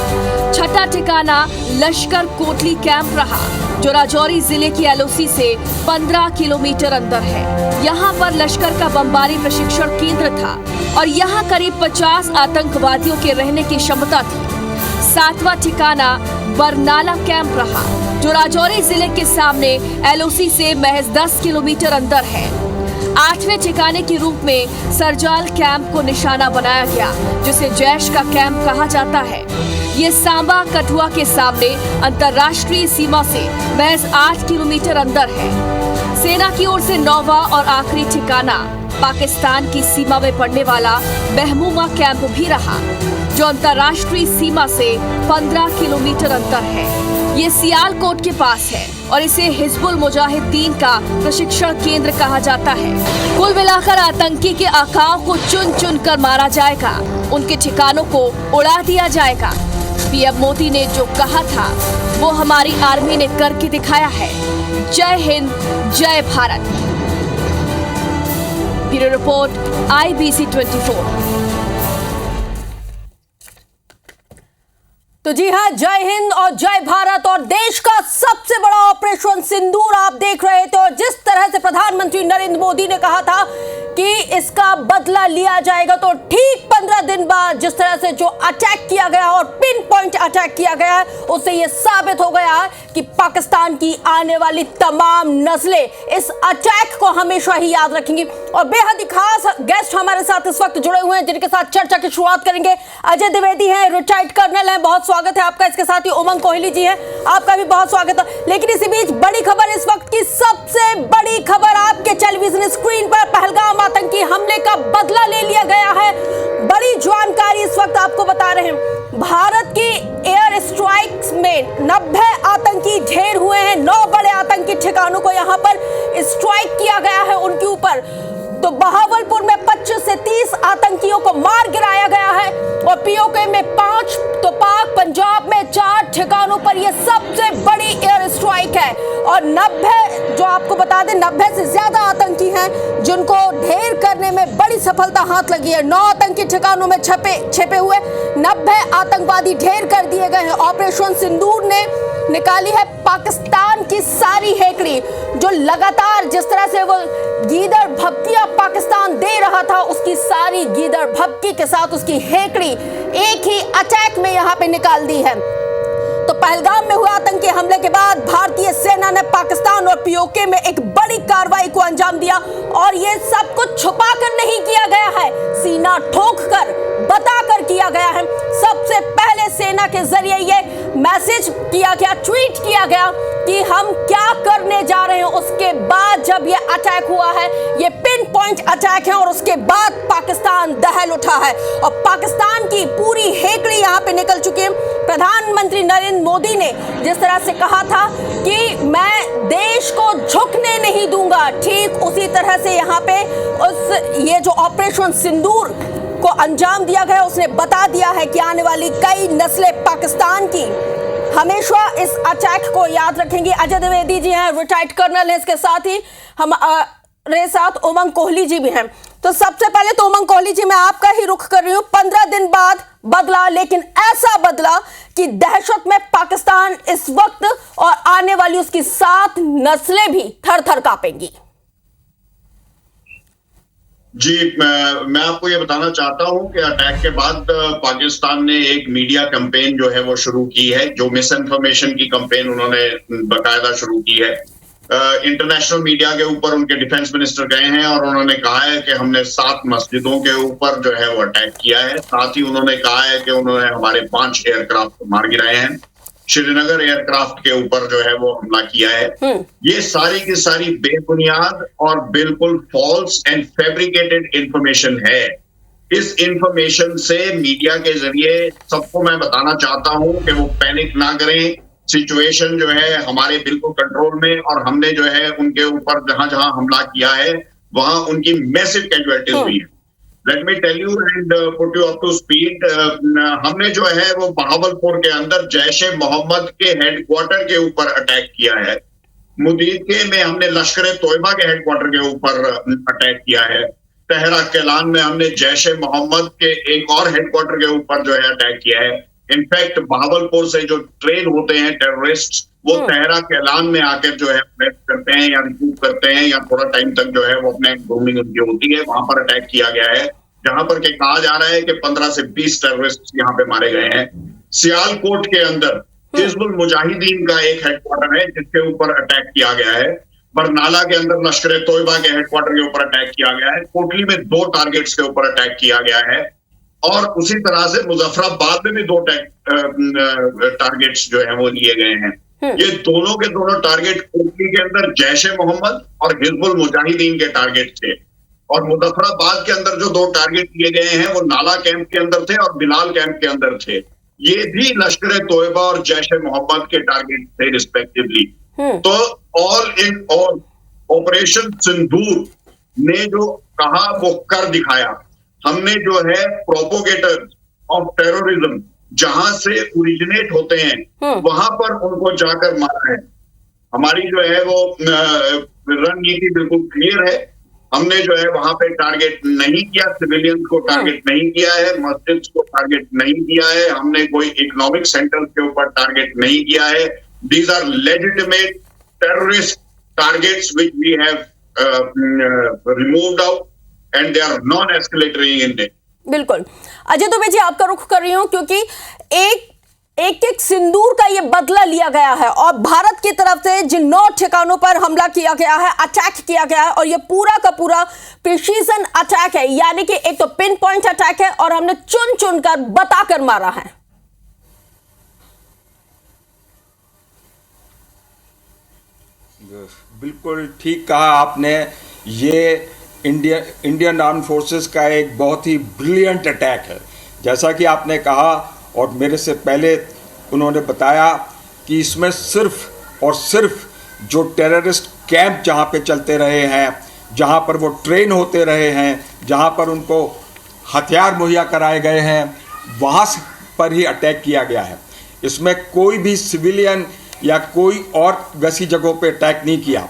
N: 6ठा ठिकाना लश्कर कोटली कैंप रहा, जो राजौरी जिले की एलओसी से 15 किलोमीटर अंदर है। यहाँ पर लश्कर का बमबारी प्रशिक्षण केंद्र था और यहाँ करीब 50 आतंकवादियों के रहने की क्षमता थी। 7वां ठिकाना बरनाला कैंप रहा, जो राजौरी जिले के सामने एलओसी से महज 10 किलोमीटर अंदर है। 8वें ठिकाने के रूप में सरजाल कैंप को निशाना बनाया गया, जिसे जैश का कैंप कहा जाता है। ये सांबा कठुआ के सामने अंतर्राष्ट्रीय सीमा से महज 8 किलोमीटर अंदर है। सेना की ओर से 9वां और आखिरी ठिकाना पाकिस्तान की सीमा में पड़ने वाला महमूमा कैंप भी रहा, जो अंतर्राष्ट्रीय सीमा से 15 किलोमीटर अंतर है। ये सियालकोट के पास है और इसे हिजबुल मुजाहिदीन का प्रशिक्षण केंद्र कहा जाता है। कुल मिलाकर आतंकी के आकाओं को चुन चुन कर मारा जाएगा, उनके ठिकानों को उड़ा दिया जाएगा। पीएम मोदी ने जो कहा था वो हमारी आर्मी ने करके दिखाया है। जय हिंद, जय भारत। Bureau report, IBC 24।
O: तो जी हाँ, जय हिंद और जय भारत। और देश का सबसे बड़ा ऑपरेशन सिंदूर आप देख रहे थे। और जिस तरह से प्रधानमंत्री नरेंद्र मोदी ने कहा था कि इसका बदला लिया जाएगा, तो ठीक 15 दिन बाद जिस तरह से जो अटैक किया गया और पिन पॉइंट अटैक किया गया है, उससे यह साबित हो गया है कि पाकिस्तान की आने वाली तमाम नस्लें इस अटैक को हमेशा ही याद रखेंगी। और बेहद ही खास गेस्ट हमारे साथ इस वक्त जुड़े हुए हैं, जिनके साथ चर्चा की शुरुआत करेंगे। अजय द्विवेदी हैं, रिटायर्ड कर्नल हैं, बहुत स्वागत है आपका। इसके साथ ही उमंग कोहली जी हैं, आपका भी बहुत स्वागत है। लेकिन इसी बीच बड़ी खबर, इस वक्त की सबसे बड़ी खबर आपके टेलीविजन स्क्रीन पर, पहलगाम आतंकी हमले का बदला ले लिया गया है। बड़ी जानकारी इस वक्त आपको बता रहे हैं। भारत की एयर स्ट्राइक्स में 90 आतंकी ढेर हुए हैं। 9 बड़े आतंकी ठिकानों को यहां पर स्ट्राइक किया गया है उनके ऊपर। तो बहावलपुर में 25 से 30 आतंकियों को मार गिराया गया है और पीओके में 5, तो पाक पंजाब में 4 ठिकानों पर यह सबसे बड़ी एयर स्ट्राइक है। और 90, जो आपको बता दें, 90 से ज्यादा आतंकी हैं जिनको ढेर करने में बड़ी सफलता हाथ लगी है। 9 आतंकी ठिकानों में छिपे हुए 90 आतंकवादी ढेर कर दिए गए हैं। ऑपरेशन सिंदूर ने निकाली है पाकिस्तान की सारी हेकड़ी, जो लगातार जिस तरह से वो गीदड़ भभकियां पाकिस्तान दे रहा था, उसकी सारी गीदड़ भभकी के साथ उसकी हेकड़ी एक ही अटैक में यहां पे निकाल दी है। तो पहलगाम में हुए आतंकी हमले के बाद भारतीय सेना ने पाकिस्तान और पीओके में एक बड़ी कार्रवाई को अंजाम दिया। और ये सब कुछ छुपाकर नहीं किया गया है, सीना ठोककर बताकर किया गया है। सबसे पहले सेना के जरिए ये मैसेज किया गया, ट्वीट किया गया कि हम क्या करने जा रहे हैं। उसके बाद जब ये अटैक हुआ है, ये पिन पॉइंट अटैक है, और उसके बाद पाकिस्तान दहल उठा है और पाकिस्तान की पूरी हेकड़ी यहां पे निकल चुकी है। प्रधानमंत्री नरेंद्र मोदी ने जिस तरह से कहा था कि मैं देश को झुकने नहीं दूंगा, ठीक उसी तरह से यहाँ पे ये जो ऑपरेशन सिंदूर को अंजाम दिया गया, उसने बता दिया है कि आने वाली कई नस्लें पाकिस्तान की हमेशा इस अटैक को याद रखेंगी। अजय द्विवेदी जी हैं, रिटायर्ड कर्नल हैं, इसके साथ ही हमारे साथ उमंग कोहली जी भी हैं। तो सबसे पहले तो उमंग कोहली जी, मैं आपका ही रुख कर रही हूँ। 15 दिन बाद बदला, लेकिन ऐसा बदला कि दहशत में पाकिस्तान इस वक्त और आने वाली उसकी 7 नस्लें भी थर थर कांपेंगी।
P: जी, मैं आपको ये बताना चाहता हूं कि अटैक के बाद पाकिस्तान ने एक मीडिया कैंपेन जो है वो शुरू की है, जो मिस इन्फॉर्मेशन की कैंपेन उन्होंने बाकायदा शुरू की है। इंटरनेशनल मीडिया के ऊपर उनके डिफेंस मिनिस्टर गए हैं और उन्होंने कहा है कि हमने 7 मस्जिदों के ऊपर जो है वो अटैक किया है। साथ ही उन्होंने कहा है कि उन्होंने हमारे 5 एयरक्राफ्ट को मार गिराए हैं। श्रीनगर एयरक्राफ्ट के ऊपर जो है वो हमला किया है। ये सारी की सारी बेबुनियाद और बिल्कुल फॉल्स एंड फैब्रिकेटेड इंफॉर्मेशन है। इस इंफॉर्मेशन से मीडिया के जरिए सबको मैं बताना चाहता हूं कि वो पैनिक ना करें। सिचुएशन जो है हमारे बिल्कुल कंट्रोल में, और हमने जो है उनके ऊपर जहां जहां हमला किया है वहां उनकी मैसिव कैजुअलिटीज हुई है। Let me tell you and put you up to speed. हमने जो है वो बहावलपुर के अंदर जैश-ए मोहम्मद के हेडक्वार्टर के ऊपर अटैक किया है। मुदीके में हमने लश्कर तोयबा के हेडक्वार्टर के ऊपर अटैक किया है। तेहरा कैलान में हमने जैश-ए मोहम्मद के एक और हेडक्वार्टर के ऊपर जो है अटैक किया है। इनफैक्ट बहावलपुर से जो ट्रेन होते हैं टेररिस्ट, वो तेहरा कैलान में आकर जो है अटैक करते हैं या रिक्रूट करते हैं, या थोड़ा टाइम तक जो है वो अपने ग्रूमिंग उनकी होती है, वहां पर अटैक किया गया है, जहां पर के कहा जा रहा है कि 15 से 20 टेररिस्ट यहाँ पे मारे गए हैं। सियालकोट के अंदर हिजबुल मुजाहिदीन का एक हेडक्वार्टर है जिसके ऊपर अटैक किया गया है। बरनाला के अंदर लश्कर तोयबा के हेडक्वार्टर के ऊपर अटैक किया गया है। कोटली में 2 टारगेट्स के ऊपर अटैक किया गया है, और उसी तरह से मुजफ्फराबाद में भी 2 टारगेट्स जो है वो लिए गए हैं। ये दोनों के दोनों टारगेट कोटली के अंदर जैश-ए मोहम्मद और हिजबुल मुजाहिदीन के टारगेट थे। और मुजफ्फराबाद के अंदर जो 2 टारगेट किए गए हैं वो नाला कैंप के अंदर थे और बिलाल कैंप के अंदर थे। ये भी लश्कर तोयबा और जैश ए मोहम्मद के टारगेट थे रिस्पेक्टिवली। तो ऑल इन ऑल ऑपरेशन सिंदूर ने जो कहा वो कर दिखाया। हमने जो है प्रोपोगेटर ऑफ टेररिज्म जहां से ओरिजिनेट होते हैं वहां पर उनको जाकर मारा है। हमारी जो है वो रणनीति बिल्कुल क्लियर है। हमने जो है वहां पे टारगेट नहीं किया, सिविलियंस को टारगेट नहीं किया है, मस्जिद को टारगेट नहीं किया है, हमने कोई इकोनॉमिक सेंटर के ऊपर टारगेट नहीं किया है। These are legitimate terrorist targets which we have removed out and they are non escalatory in it.
O: बिल्कुल अजय दुबे जी, आपका रुख कर रही हूं क्योंकि एक सिंदूर का ये बदला लिया गया है और भारत की तरफ से जिन 9 ठिकानों पर हमला किया गया है, अटैक किया गया है, और ये पूरा का पूरा प्रिसीजन अटैक है, यानी कि एक तो पिन पॉइंट अटैक है और हमने चुन चुन कर बताकर मारा है।
Q: बिल्कुल ठीक कहा आपने। ये इंडियन आर्म फोर्सेस का एक बहुत ही ब्रिलियंट अटैक है। जैसा कि आपने कहा और मेरे से पहले उन्होंने बताया कि इसमें सिर्फ और सिर्फ जो टेररिस्ट कैंप जहां पे चलते रहे हैं, जहां पर वो ट्रेन होते रहे हैं, जहां पर उनको हथियार मुहैया कराए गए हैं, वहां पर ही अटैक किया गया है। इसमें कोई भी सिविलियन या कोई और वैसी जगहों पे अटैक नहीं किया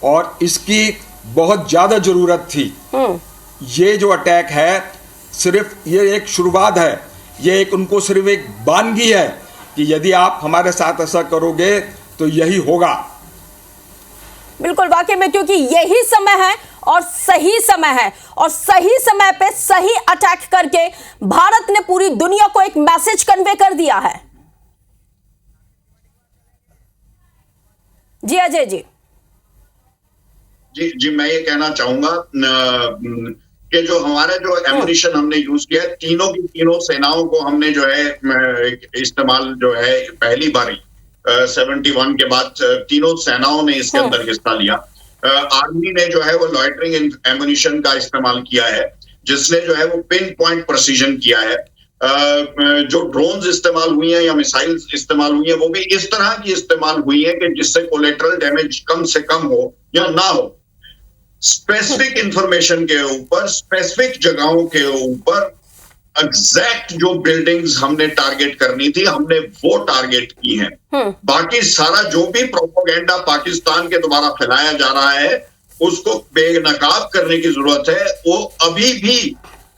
Q: और इसकी बहुत ज़्यादा ज़रूरत थी। ये जो अटैक है सिर्फ ये एक शुरुआत है, ये एक उनको सिर्फ एक बानगी है कि यदि आप हमारे साथ ऐसा करोगे तो यही होगा।
O: बिल्कुल वाकई में, क्योंकि यही समय है और सही समय है और सही समय पे सही अटैक करके भारत ने पूरी दुनिया को एक मैसेज कन्वे कर दिया है। जी अजय जी।
P: जी मैं ये कहना चाहूंगा कि जो हमारा जो एमुनिशन हमने यूज किया, तीनों की तीनों सेनाओं को हमने जो है इस्तेमाल जो है पहली बारी 71 के बाद तीनों सेनाओं ने इसके अंदर हिस्सा लिया। आर्मी ने जो है वो लॉइटरिंग एमुनिशन का इस्तेमाल किया है, जिसने जो है वो पिन पॉइंट प्रिसीजन किया है। जो ड्रोन्स इस्तेमाल हुई हैं या मिसाइल्स इस्तेमाल हुई हैं वो भी इस तरह की इस्तेमाल हुई है कि जिससे कोलेटरल डैमेज कम से कम हो या ना हो। स्पेसिफिक इंफॉर्मेशन के ऊपर, स्पेसिफिक जगहों के ऊपर एग्जैक्ट जो बिल्डिंग्स हमने टारगेट करनी थी हमने वो टारगेट की हैं। बाकी सारा जो भी प्रोपेगेंडा पाकिस्तान के द्वारा फैलाया जा रहा है उसको बेनकाब करने की जरूरत है। वो अभी भी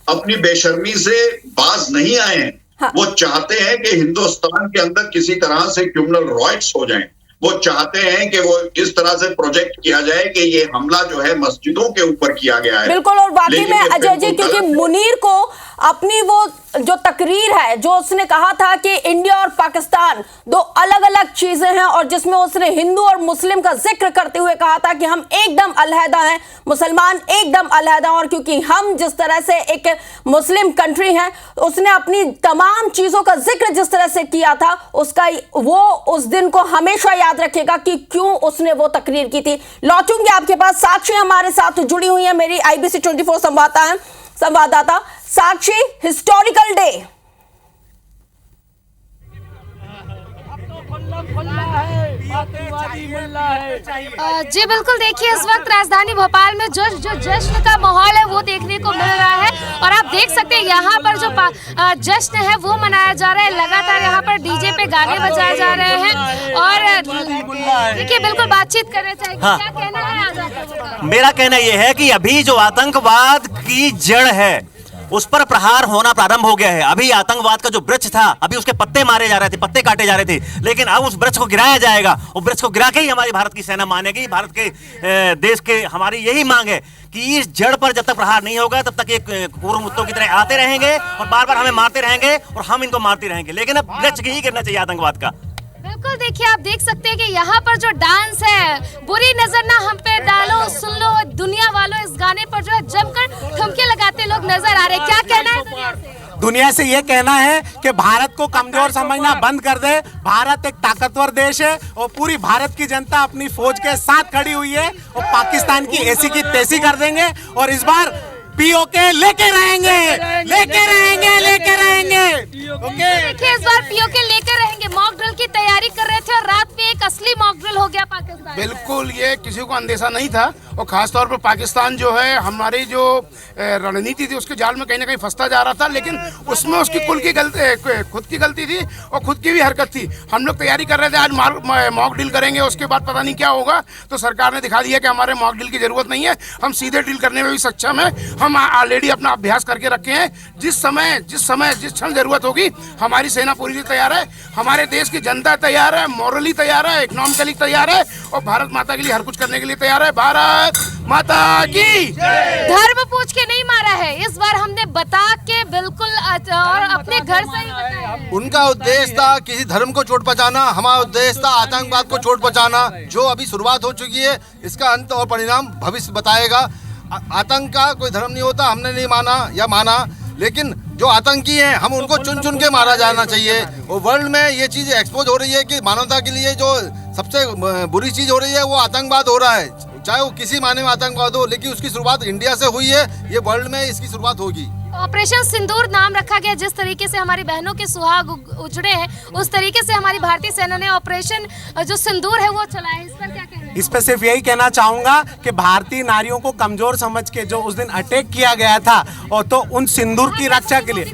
P: अपनी बेशर्मी से बाज नहीं आए हैं। वो चाहते हैं कि हिंदुस्तान के अंदर किसी तरह से क्रिमिनल रॉयट्स हो जाएं। वो चाहते हैं कि वो इस तरह से प्रोजेक्ट किया जाए कि ये हमला जो है मस्जिदों के ऊपर किया गया है।
O: बिल्कुल, और वाकई में अजय जी, क्योंकि मुनीर को अपनी वो जो तकरीर है जो उसने कहा था कि इंडिया और पाकिस्तान 2 अलग अलग चीजें हैं और जिसमें उसने हिंदू और मुस्लिम का जिक्र करते हुए कहा था कि हम एकदम अलहदा हैं, मुसलमान एकदम अलहदा, और क्योंकि हम जिस तरह से एक मुस्लिम कंट्री हैं, उसने अपनी तमाम चीजों का जिक्र जिस तरह से किया था उसका वो उस दिन को हमेशा याद रखेगा कि क्यों उसने वो तकरीर की थी। लौटूंगी आपके पास, साक्षी हमारे साथ जुड़ी हुई है, मेरी IBC 24 संवाददाता साक्षी। हिस्टोरिकल डे,
R: जी बिल्कुल, देखिए इस वक्त राजधानी भोपाल में जो जश्न का माहौल है वो देखने को मिल रहा है और आप देख सकते हैं यहाँ पर जो जश्न है वो मनाया जा रहा है। लगातार यहाँ पर डीजे पे गाने बजाए जा रहे हैं और देखिए बिल्कुल बातचीत करना चाहिए। हाँ। क्या कहना है आज?
S: मेरा कहना यह है कि अभी जो आतंकवाद की जड़ है उस पर प्रहार होना प्रारंभ हो गया है। अभी आतंकवाद का जो वृक्ष था अभी उसके पत्ते मारे जा रहे थे, पत्ते काटे जा रहे थे, लेकिन अब उस वृक्ष को गिराया जाएगा। वो वृक्ष को गिरा के ही हमारी भारत की सेना मानेगी। भारत के देश के हमारी यही मांग है कि इस जड़ पर जब तक प्रहार नहीं होगा तब तक ये पूर्व मुद्दों की तरह आते रहेंगे और बार बार हमें मारते रहेंगे और हम इनको मारते रहेंगे, लेकिन अब वृक्ष ही गिरना चाहिए आतंकवाद का।
R: बिल्कुल, देखिए आप देख सकते हैं कि यहाँ पर जो डांस है, बुरी नजर ना हम पे डालो, सुन लो दुनिया वालों, इस गाने पर जो है जमकर ठुमके लगाते लोग नजर आ रहे हैं। क्या कहना है
T: दुनिया से ये कहना है कि भारत को कमजोर समझना बंद कर दे। भारत एक ताकतवर देश है और पूरी भारत की जनता अपनी फौज के साथ खड़ी हुई है और पाकिस्तान की ऐसी की तैसी कर देंगे और इस बार पीओके लेके रहेंगे।
R: ओके, देखिए इस बार पीओके लेकर रहेंगे। मॉक ड्रिल की तैयारी कर रहे थे और रात में एक असली मॉक ड्रिल हो गया पाकिस्तान।
U: बिल्कुल, ये किसी को अंदेशा नहीं था और खास तौर पर पाकिस्तान जो है हमारी जो रणनीति थी उसके जाल में कहीं ना कहीं फंसता जा रहा था, लेकिन उसमें उसकी खुद की गलती थी और खुद की भी हरकत थी। हम लोग तैयारी कर रहे थे आज मॉक डील करेंगे, उसके बाद पता नहीं क्या होगा, तो सरकार ने दिखा दिया कि हमारे मॉक डील की जरूरत नहीं है, हम सीधे डील करने में भी सक्षम है। हम ऑलरेडी अपना अभ्यास करके रखे हैं। जिस क्षण जरूरत होगी हमारी सेना पूरी तैयार है, हमारे देश की जनता तैयार है, मॉरली तैयार है, इकोनॉमिकली तैयार है और भारत माता के लिए हर कुछ करने के लिए तैयार है। भारत माता की
R: धर्म पूछ के नहीं मारा है, इस बार हमने बता के बिल्कुल और अपने घर से ही बताया।
V: उनका उद्देश्य था किसी धर्म को चोट पहुंचाना, हमारा उद्देश्य था आतंकवाद को चोट पहुंचाना। जो अभी शुरुआत हो चुकी है, इसका अंत और परिणाम भविष्य बताएगा। आतंक का कोई धर्म नहीं होता, हमने नहीं माना या माना, लेकिन जो आतंकी हैं हम उनको चुन चुन के मारा जाना चाहिए। और वर्ल्ड में ये चीज़ एक्सपोज हो रही है कि मानवता के लिए जो सबसे बुरी चीज़ हो रही है वो आतंकवाद हो रहा है, चाहे वो किसी माने में आतंकवाद हो, लेकिन उसकी शुरुआत इंडिया से हुई है, ये वर्ल्ड में इसकी शुरुआत होगी।
R: ऑपरेशन सिंदूर नाम रखा गया। जिस तरीके से हमारी बहनों के सुहाग उजड़े हैं, उस तरीके से हमारी भारतीय सेना ने ऑपरेशन जो सिंदूर है वो चलाया है। इस पर क्या कहना है?
T: इस पर सिर्फ यही कहना चाहूंगा कि भारतीय नारियों को कमजोर समझ के जो उस दिन अटैक किया गया था, और तो उन सिंदूर की रक्षा के लिए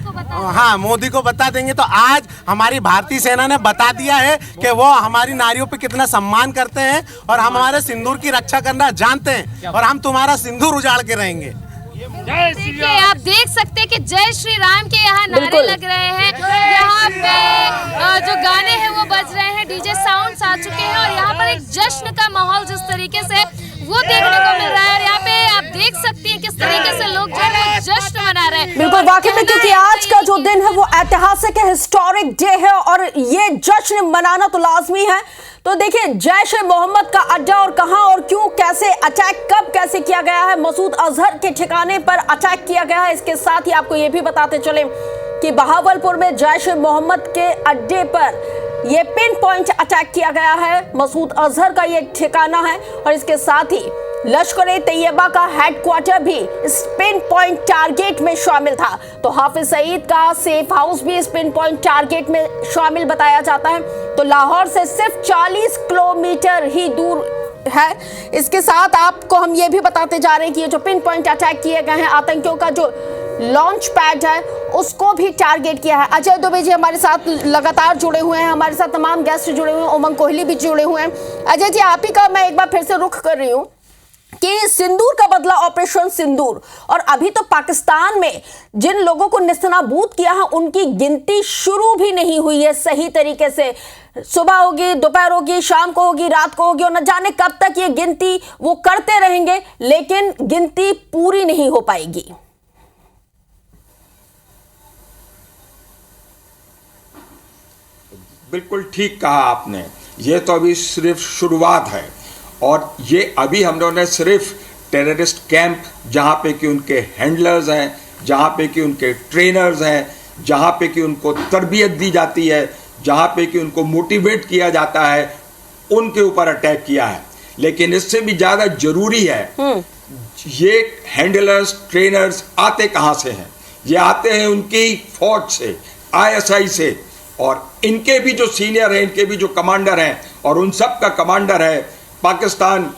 T: मोदी को बता देंगे। तो आज हमारी भारतीय सेना ने बता दिया है कि वो हमारी नारियों पे कितना सम्मान करते हैं और हम हमारे सिंदूर की रक्षा करना जानते हैं और हम तुम्हारा सिंदूर उजाड़ के रहेंगे।
R: देखिए आप देख सकते हैं कि जय श्री राम के यहाँ नारे लग रहे हैं, यहाँ पे जो गाने हैं वो बज रहे हैं, डीजे साउंड्स आ चुके हैं और यहाँ पर एक जश्न का माहौल जिस तरीके से वो देखने को मिल रहा है। और यहाँ पे आप देख सकती हैं किस तरीके से लोग जो है जश्न मना रहे हैं।
O: बिल्कुल, वाकई में क्योंकि आज का जो दिन है वो ऐतिहासिक है, हिस्टोरिक डे है और ये जश्न मनाना तो लाजमी है। तो देखिए जैश ए मोहम्मद का अड्डा और कहां और क्यों कैसे अटैक कब कैसे किया गया है, मसूद अजहर के ठिकाने पर अटैक किया गया है। इसके साथ ही आपको ये भी बताते चले कि बहावलपुर में जैश ए मोहम्मद के अड्डे पर ये पिन पॉइंट अटैक किया गया है, मसूद अजहर का ये ठिकाना है और इसके साथ ही लश्कर-ए-तैयबा का हेडक्वार्टर भी इस पिन पॉइंट टारगेट में शामिल था। तो हाफिज सईद का सेफ हाउस भी इस पिन पॉइंट टारगेट में शामिल बताया जाता है। तो लाहौर से सिर्फ 40 किलोमीटर ही दूर है। इसके साथ आपको हम ये भी बताते जा रहे हैं कि ये जो पिन पॉइंट अटैक किए गए हैं, आतंकियों का जो लॉन्च पैड है उसको भी टारगेट किया है। अजय दुबे जी हमारे साथ लगातार जुड़े हुए हैं, हमारे साथ तमाम गेस्ट जुड़े हुए हैं, उमंग कोहली भी जुड़े हुए हैं। अजय जी आप ही का मैं एक बार फिर से रुख कर रही हूँ कि सिंदूर का बदला ऑपरेशन सिंदूर, और अभी तो पाकिस्तान में जिन लोगों को निस्तानाबूद किया है उनकी गिनती शुरू भी नहीं हुई है सही तरीके से। सुबह होगी, दोपहर होगी, शाम को होगी, रात को होगी और न जाने कब तक ये गिनती वो करते रहेंगे, लेकिन गिनती पूरी नहीं हो पाएगी।
Q: बिल्कुल ठीक कहा आपने, ये तो अभी सिर्फ शुरुआत है और ये अभी हम लोगों ने सिर्फ टेररिस्ट कैंप जहाँ पे कि उनके हैंडलर्स हैं, जहाँ पे कि उनके ट्रेनर्स हैं, जहाँ पे कि उनको तरबियत दी जाती है, जहाँ पे कि उनको मोटिवेट किया जाता है, उनके ऊपर अटैक किया है। लेकिन इससे भी ज़्यादा ज़रूरी है ये हैंडलर्स ट्रेनर्स आते कहाँ से हैं? ये आते हैं उनकी फौज से, ISI से, और इनके भी जो सीनियर हैं, इनके भी जो कमांडर हैं, और उन सब का कमांडर है पाकिस्तान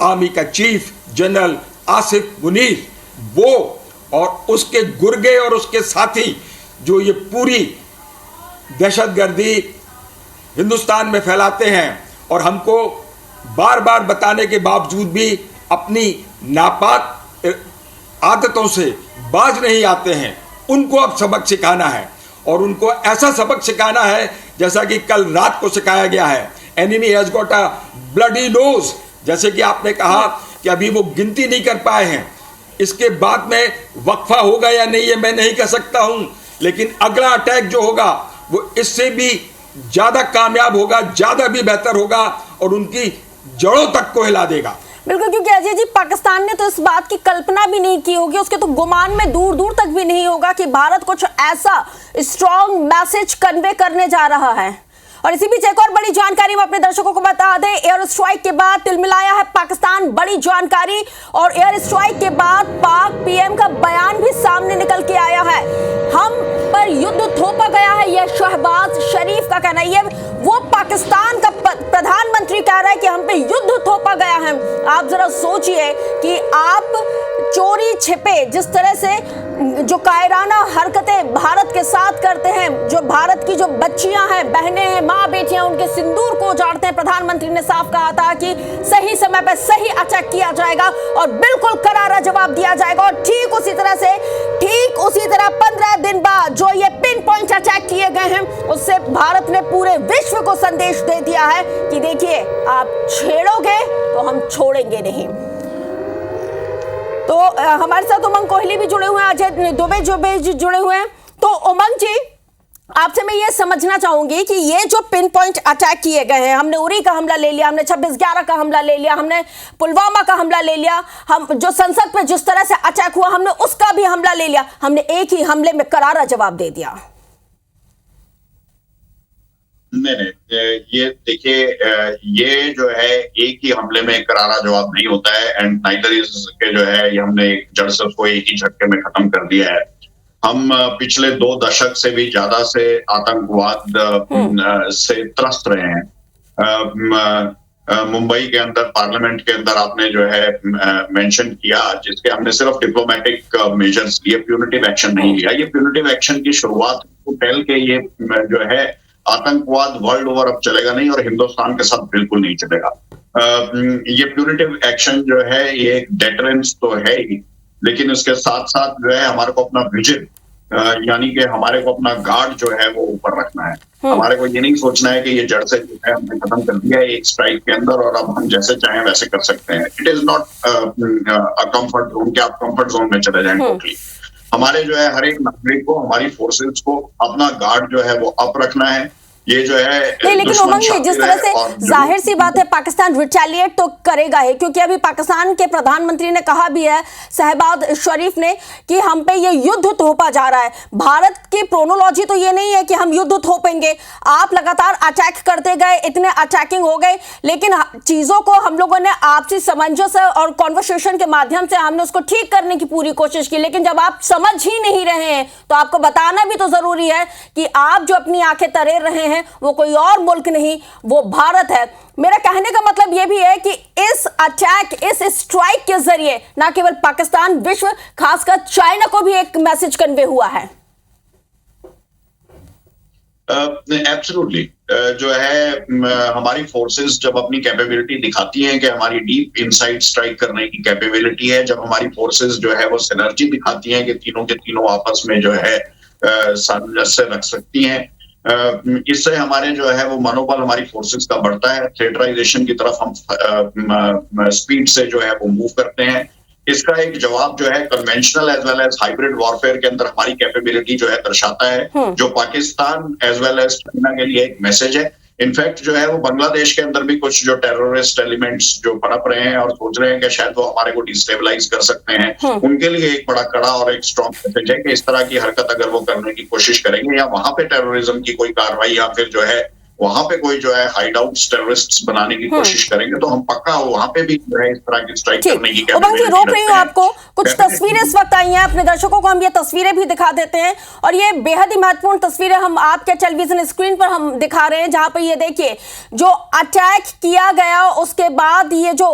Q: आर्मी का चीफ जनरल आसिफ मुनीर, वो और उसके गुर्गे और उसके साथी जो ये पूरी दहशतगर्दी हिंदुस्तान में फैलाते हैं और हमको बार बार बताने के बावजूद भी अपनी नापाक आदतों से बाज नहीं आते हैं, उनको अब सबक सिखाना है। और उनको ऐसा सबक सिखाना है जैसा कि कल रात को सिखाया गया है, enemy has got a bloody nose. जैसे कि आपने कहा कि अभी वो गिनती नहीं कर पाए हैं, इसके बाद में वक्फा होगा या नहीं ये मैं नहीं कह सकता हूं, लेकिन अगला अटैक जो होगा वो इससे भी ज्यादा कामयाब होगा, ज्यादा भी बेहतर होगा और उनकी जड़ों तक को हिला देगा।
O: बिल्कुल, क्योंकि अजय जी पाकिस्तान ने तो इस बात की कल्पना भी नहीं की होगी, उसके तो गुमान में दूर दूर तक भी नहीं होगा कि भारत कुछ ऐसा स्ट्रॉन्ग मैसेज कन्वे करने जा रहा है। और इसी बीच एक और बड़ी जानकारी हम अपने दर्शकों को बता दें, एयर स्ट्राइक के बाद तिलमिलाया है पाकिस्तान, बड़ी जानकारी। और एयर स्ट्राइक के बाद पाक पीएम का बयान भी सामने निकल के आया है। हम पर युद्ध थोपा गया है, यह शहबाज शरीफ का कहना है। ये वो पाकिस्तान का प्रधानमंत्री कह रहा है कि हम पे युद्ध थोपा गया है। आप जरा सोचिए कि आप चोरी छिपे जिस तरह से जो कायराना हरकतें भारत के साथ करते हैं, जो भारत की जो बच्चियां हैं, बहनें हैं, माँ बेटियां, उनके सिंदूर को उजाड़ते हैं। प्रधानमंत्री ने साफ कहा था कि सही समय पर सही अटैक किया जाएगा और बिल्कुल करारा जवाब दिया जाएगा। और ठीक उसी तरह 15 दिन बाद जो ये पिन पॉइंट अटैक किए गए हैं, उससे भारत ने पूरे विश्व को संदेश दे दिया है कि देखिए, आप छेड़ोगे तो हम छोड़ेंगे नहीं। तो हमारे साथ उमंग कोहली भी जुड़े हुए हैं, अजय दुबे जुड़े हुए हैं। तो उमंग जी, आपसे मैं ये समझना चाहूंगी कि ये जो पिन पॉइंट अटैक किए गए हैं, हमने उरी का हमला ले लिया, हमने 26/11 का हमला ले लिया, हमने पुलवामा का हमला ले लिया, हम जो संसद पे जिस तरह से अटैक हुआ हमने उसका भी हमला ले लिया, हमने एक ही हमले में करारा जवाब दे दिया।
P: नहीं, ये देखिए, ये जो है एक ही हमले में करारा जवाब नहीं होता है। एंड नाइदर इज के जो है, ये हमने एक जड़ से उसको एक ही झटके में खत्म कर दिया है। हम पिछले 2 दशक से भी ज्यादा से आतंकवाद से त्रस्त रहे हैं। मुंबई के अंदर, पार्लियामेंट के अंदर आपने जो है मेंशन किया, जिसके हमने सिर्फ डिप्लोमेटिक मेजर्स लिए, प्यूनिटिव एक्शन नहीं लिया। ये प्यूनिटिव एक्शन की शुरुआत को पहल के ये जो है आतंकवाद वर्ल्ड ओवर अब चलेगा नहीं और हिंदुस्तान के साथ बिल्कुल नहीं चलेगा। ये प्यूनिटिव एक्शन जो है ये एक डेटरेंस तो है ही, लेकिन उसके साथ साथ जो है हमारे को अपना विजन, यानी कि हमारे को अपना गार्ड जो है वो ऊपर रखना है। हमारे को ये नहीं सोचना है कि ये जड़ से जो है हमने खत्म कर दिया है एक स्ट्राइक के अंदर और अब हम जैसे चाहें वैसे कर सकते हैं। It is not a comfort zone कि आप कंफर्ट जोन में चले जाएं टोटली। हमारे जो है हर एक नागरिक को, हमारी फोर्सेस को अपना गार्ड जो है वो अप रखना है। ये जो है
O: नहीं, लेकिन उमंग जी, जिस तरह से जाहिर सी बात है पाकिस्तान रिटेलिएट तो करेगा ही, क्योंकि अभी पाकिस्तान के प्रधानमंत्री ने कहा भी है, शहबाज शरीफ ने, कि हम पे ये युद्ध थोपा जा रहा है। भारत की प्रोनोलॉजी तो ये नहीं है कि हम युद्ध थोपेंगे। आप लगातार अटैक करते गए, इतने अटैकिंग हो गए, लेकिन चीजों को हम लोगों ने आपसी सामंजस्य और कॉन्वर्सेशन के माध्यम से हमने उसको ठीक करने की पूरी कोशिश की। लेकिन जब आप समझ ही नहीं रहे हैं तो आपको बताना भी तो जरूरी है कि आप जो अपनी आंखें तरेर रहे हैं वो कोई और मुल्क नहीं, वो भारत है। मेरा कहने का मतलब यह भी है कि इस अटैक, इस स्ट्राइक के जरिए ना केवल पाकिस्तान, विश्व, खासकर चाइना को भी एक मैसेज कन्वे हुआ है।
P: एब्सोल्युटली जो है हमारी फोर्सेस जब अपनी कैपेबिलिटी दिखाती हैं कि हमारी डीप इनसाइड स्ट्राइक करने की कैपेबिलिटी है, जब हमारी फोर्सेस जो है वो सिनर्जी दिखाती हैं कि तीनों के तीनों आपस में जो है सामंजस्य रख सकती हैं, इससे हमारे जो है वो मनोबल हमारी फोर्सेस का बढ़ता है। थिएटराइजेशन की तरफ हम स्पीड से जो है वो मूव करते हैं। इसका एक जवाब जो है conventional as well as hybrid warfare के अंदर हमारी कैपेबिलिटी जो है दर्शाता है, जो Pakistan as well as China के लिए एक मैसेज है। इनफैक्ट जो है वो बांग्लादेश के अंदर भी कुछ जो टेररिस्ट एलिमेंट्स जो पनप रहे हैं और सोच रहे हैं कि शायद वो हमारे को डिस्टेबलाइज कर सकते हैं, उनके लिए एक बड़ा कड़ा और एक स्ट्रॉन्ग मैसेज है कि इस तरह की हरकत अगर वो करने की कोशिश करेंगे या वहां पे टेररिज्म की कोई कार्रवाई या फिर जो है वहां पे कोई जो है हाइड आउट्स टेररिस्ट्स बनाने की कोशिश करेंगे, तो हम पक्का वहां पे भी जो है इस तरह की स्ट्राइक करने की
O: कैपेबिलिटी रोक रही हूँ आपको। कुछ तस्वीरें इस वक्त आई हैं, अपने दर्शकों को हम ये तस्वीरें भी दिखा देते हैं, और ये बेहद ही महत्वपूर्ण तस्वीरें हम आपके टेलीविजन स्क्रीन पर हम दिखा रहे हैं, जहां पे ये देखिए जो अटैक किया गया, उसके बाद ये जो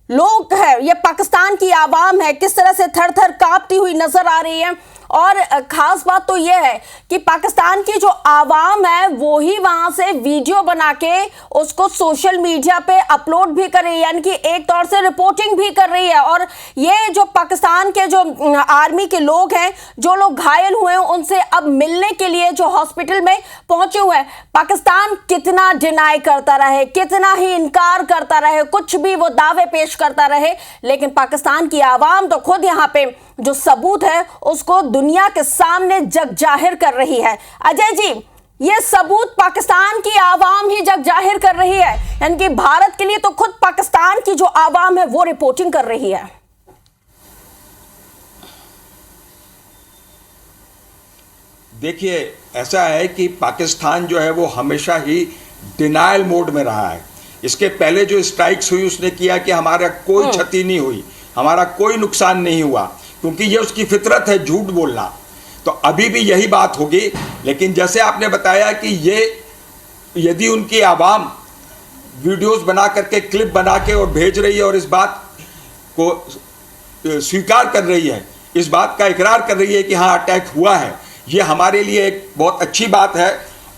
O: लोग है, ये पाकिस्तान की आवाम है, किस तरह से थर थर कांपती हुई नजर आ रही है। और खास बात तो यह है कि पाकिस्तान की जो आवाम है वो ही वहां से वीडियो बना के उसको सोशल मीडिया पे अपलोड भी कर रही है, यानी कि एक तौर से रिपोर्टिंग भी कर रही है। और ये जो पाकिस्तान के जो आर्मी के लोग हैं, जो लोग घायल हुए हैं, उनसे अब मिलने के लिए जो हॉस्पिटल में पहुंचे हुए हैं, पाकिस्तान कितना डिनाई करता रहे, कितना ही इनकार करता रहे, कुछ भी वो दावे पेश करता रहे, लेकिन पाकिस्तान की आवाम तो खुद यहाँ पे जो सबूत है उसको दुनिया के सामने जग जाहिर कर रही है। अजय जी, ये सबूत पाकिस्तान की आवाम ही जग जाहिर कर रही है, यानी कि भारत के लिए तो खुद पाकिस्तान की जो आवाम है वो रिपोर्टिंग कर रही है।
Q: देखिए, ऐसा है कि पाकिस्तान जो है वो हमेशा ही डिनायल मोड में रहा है। इसके पहले जो स्ट्राइक्स हुई उसने किया कि हमारा कोई क्षति नहीं हुई, हमारा कोई नुकसान नहीं हुआ, क्योंकि ये उसकी फितरत है झूठ बोलना। तो अभी भी यही बात होगी। लेकिन जैसे आपने बताया कि ये यदि उनकी आवाम वीडियोस बना करके, क्लिप बना के और भेज रही है और इस बात को स्वीकार कर रही है, इस बात का इकरार कर रही है कि हाँ अटैक हुआ है, ये हमारे लिए एक बहुत अच्छी बात है।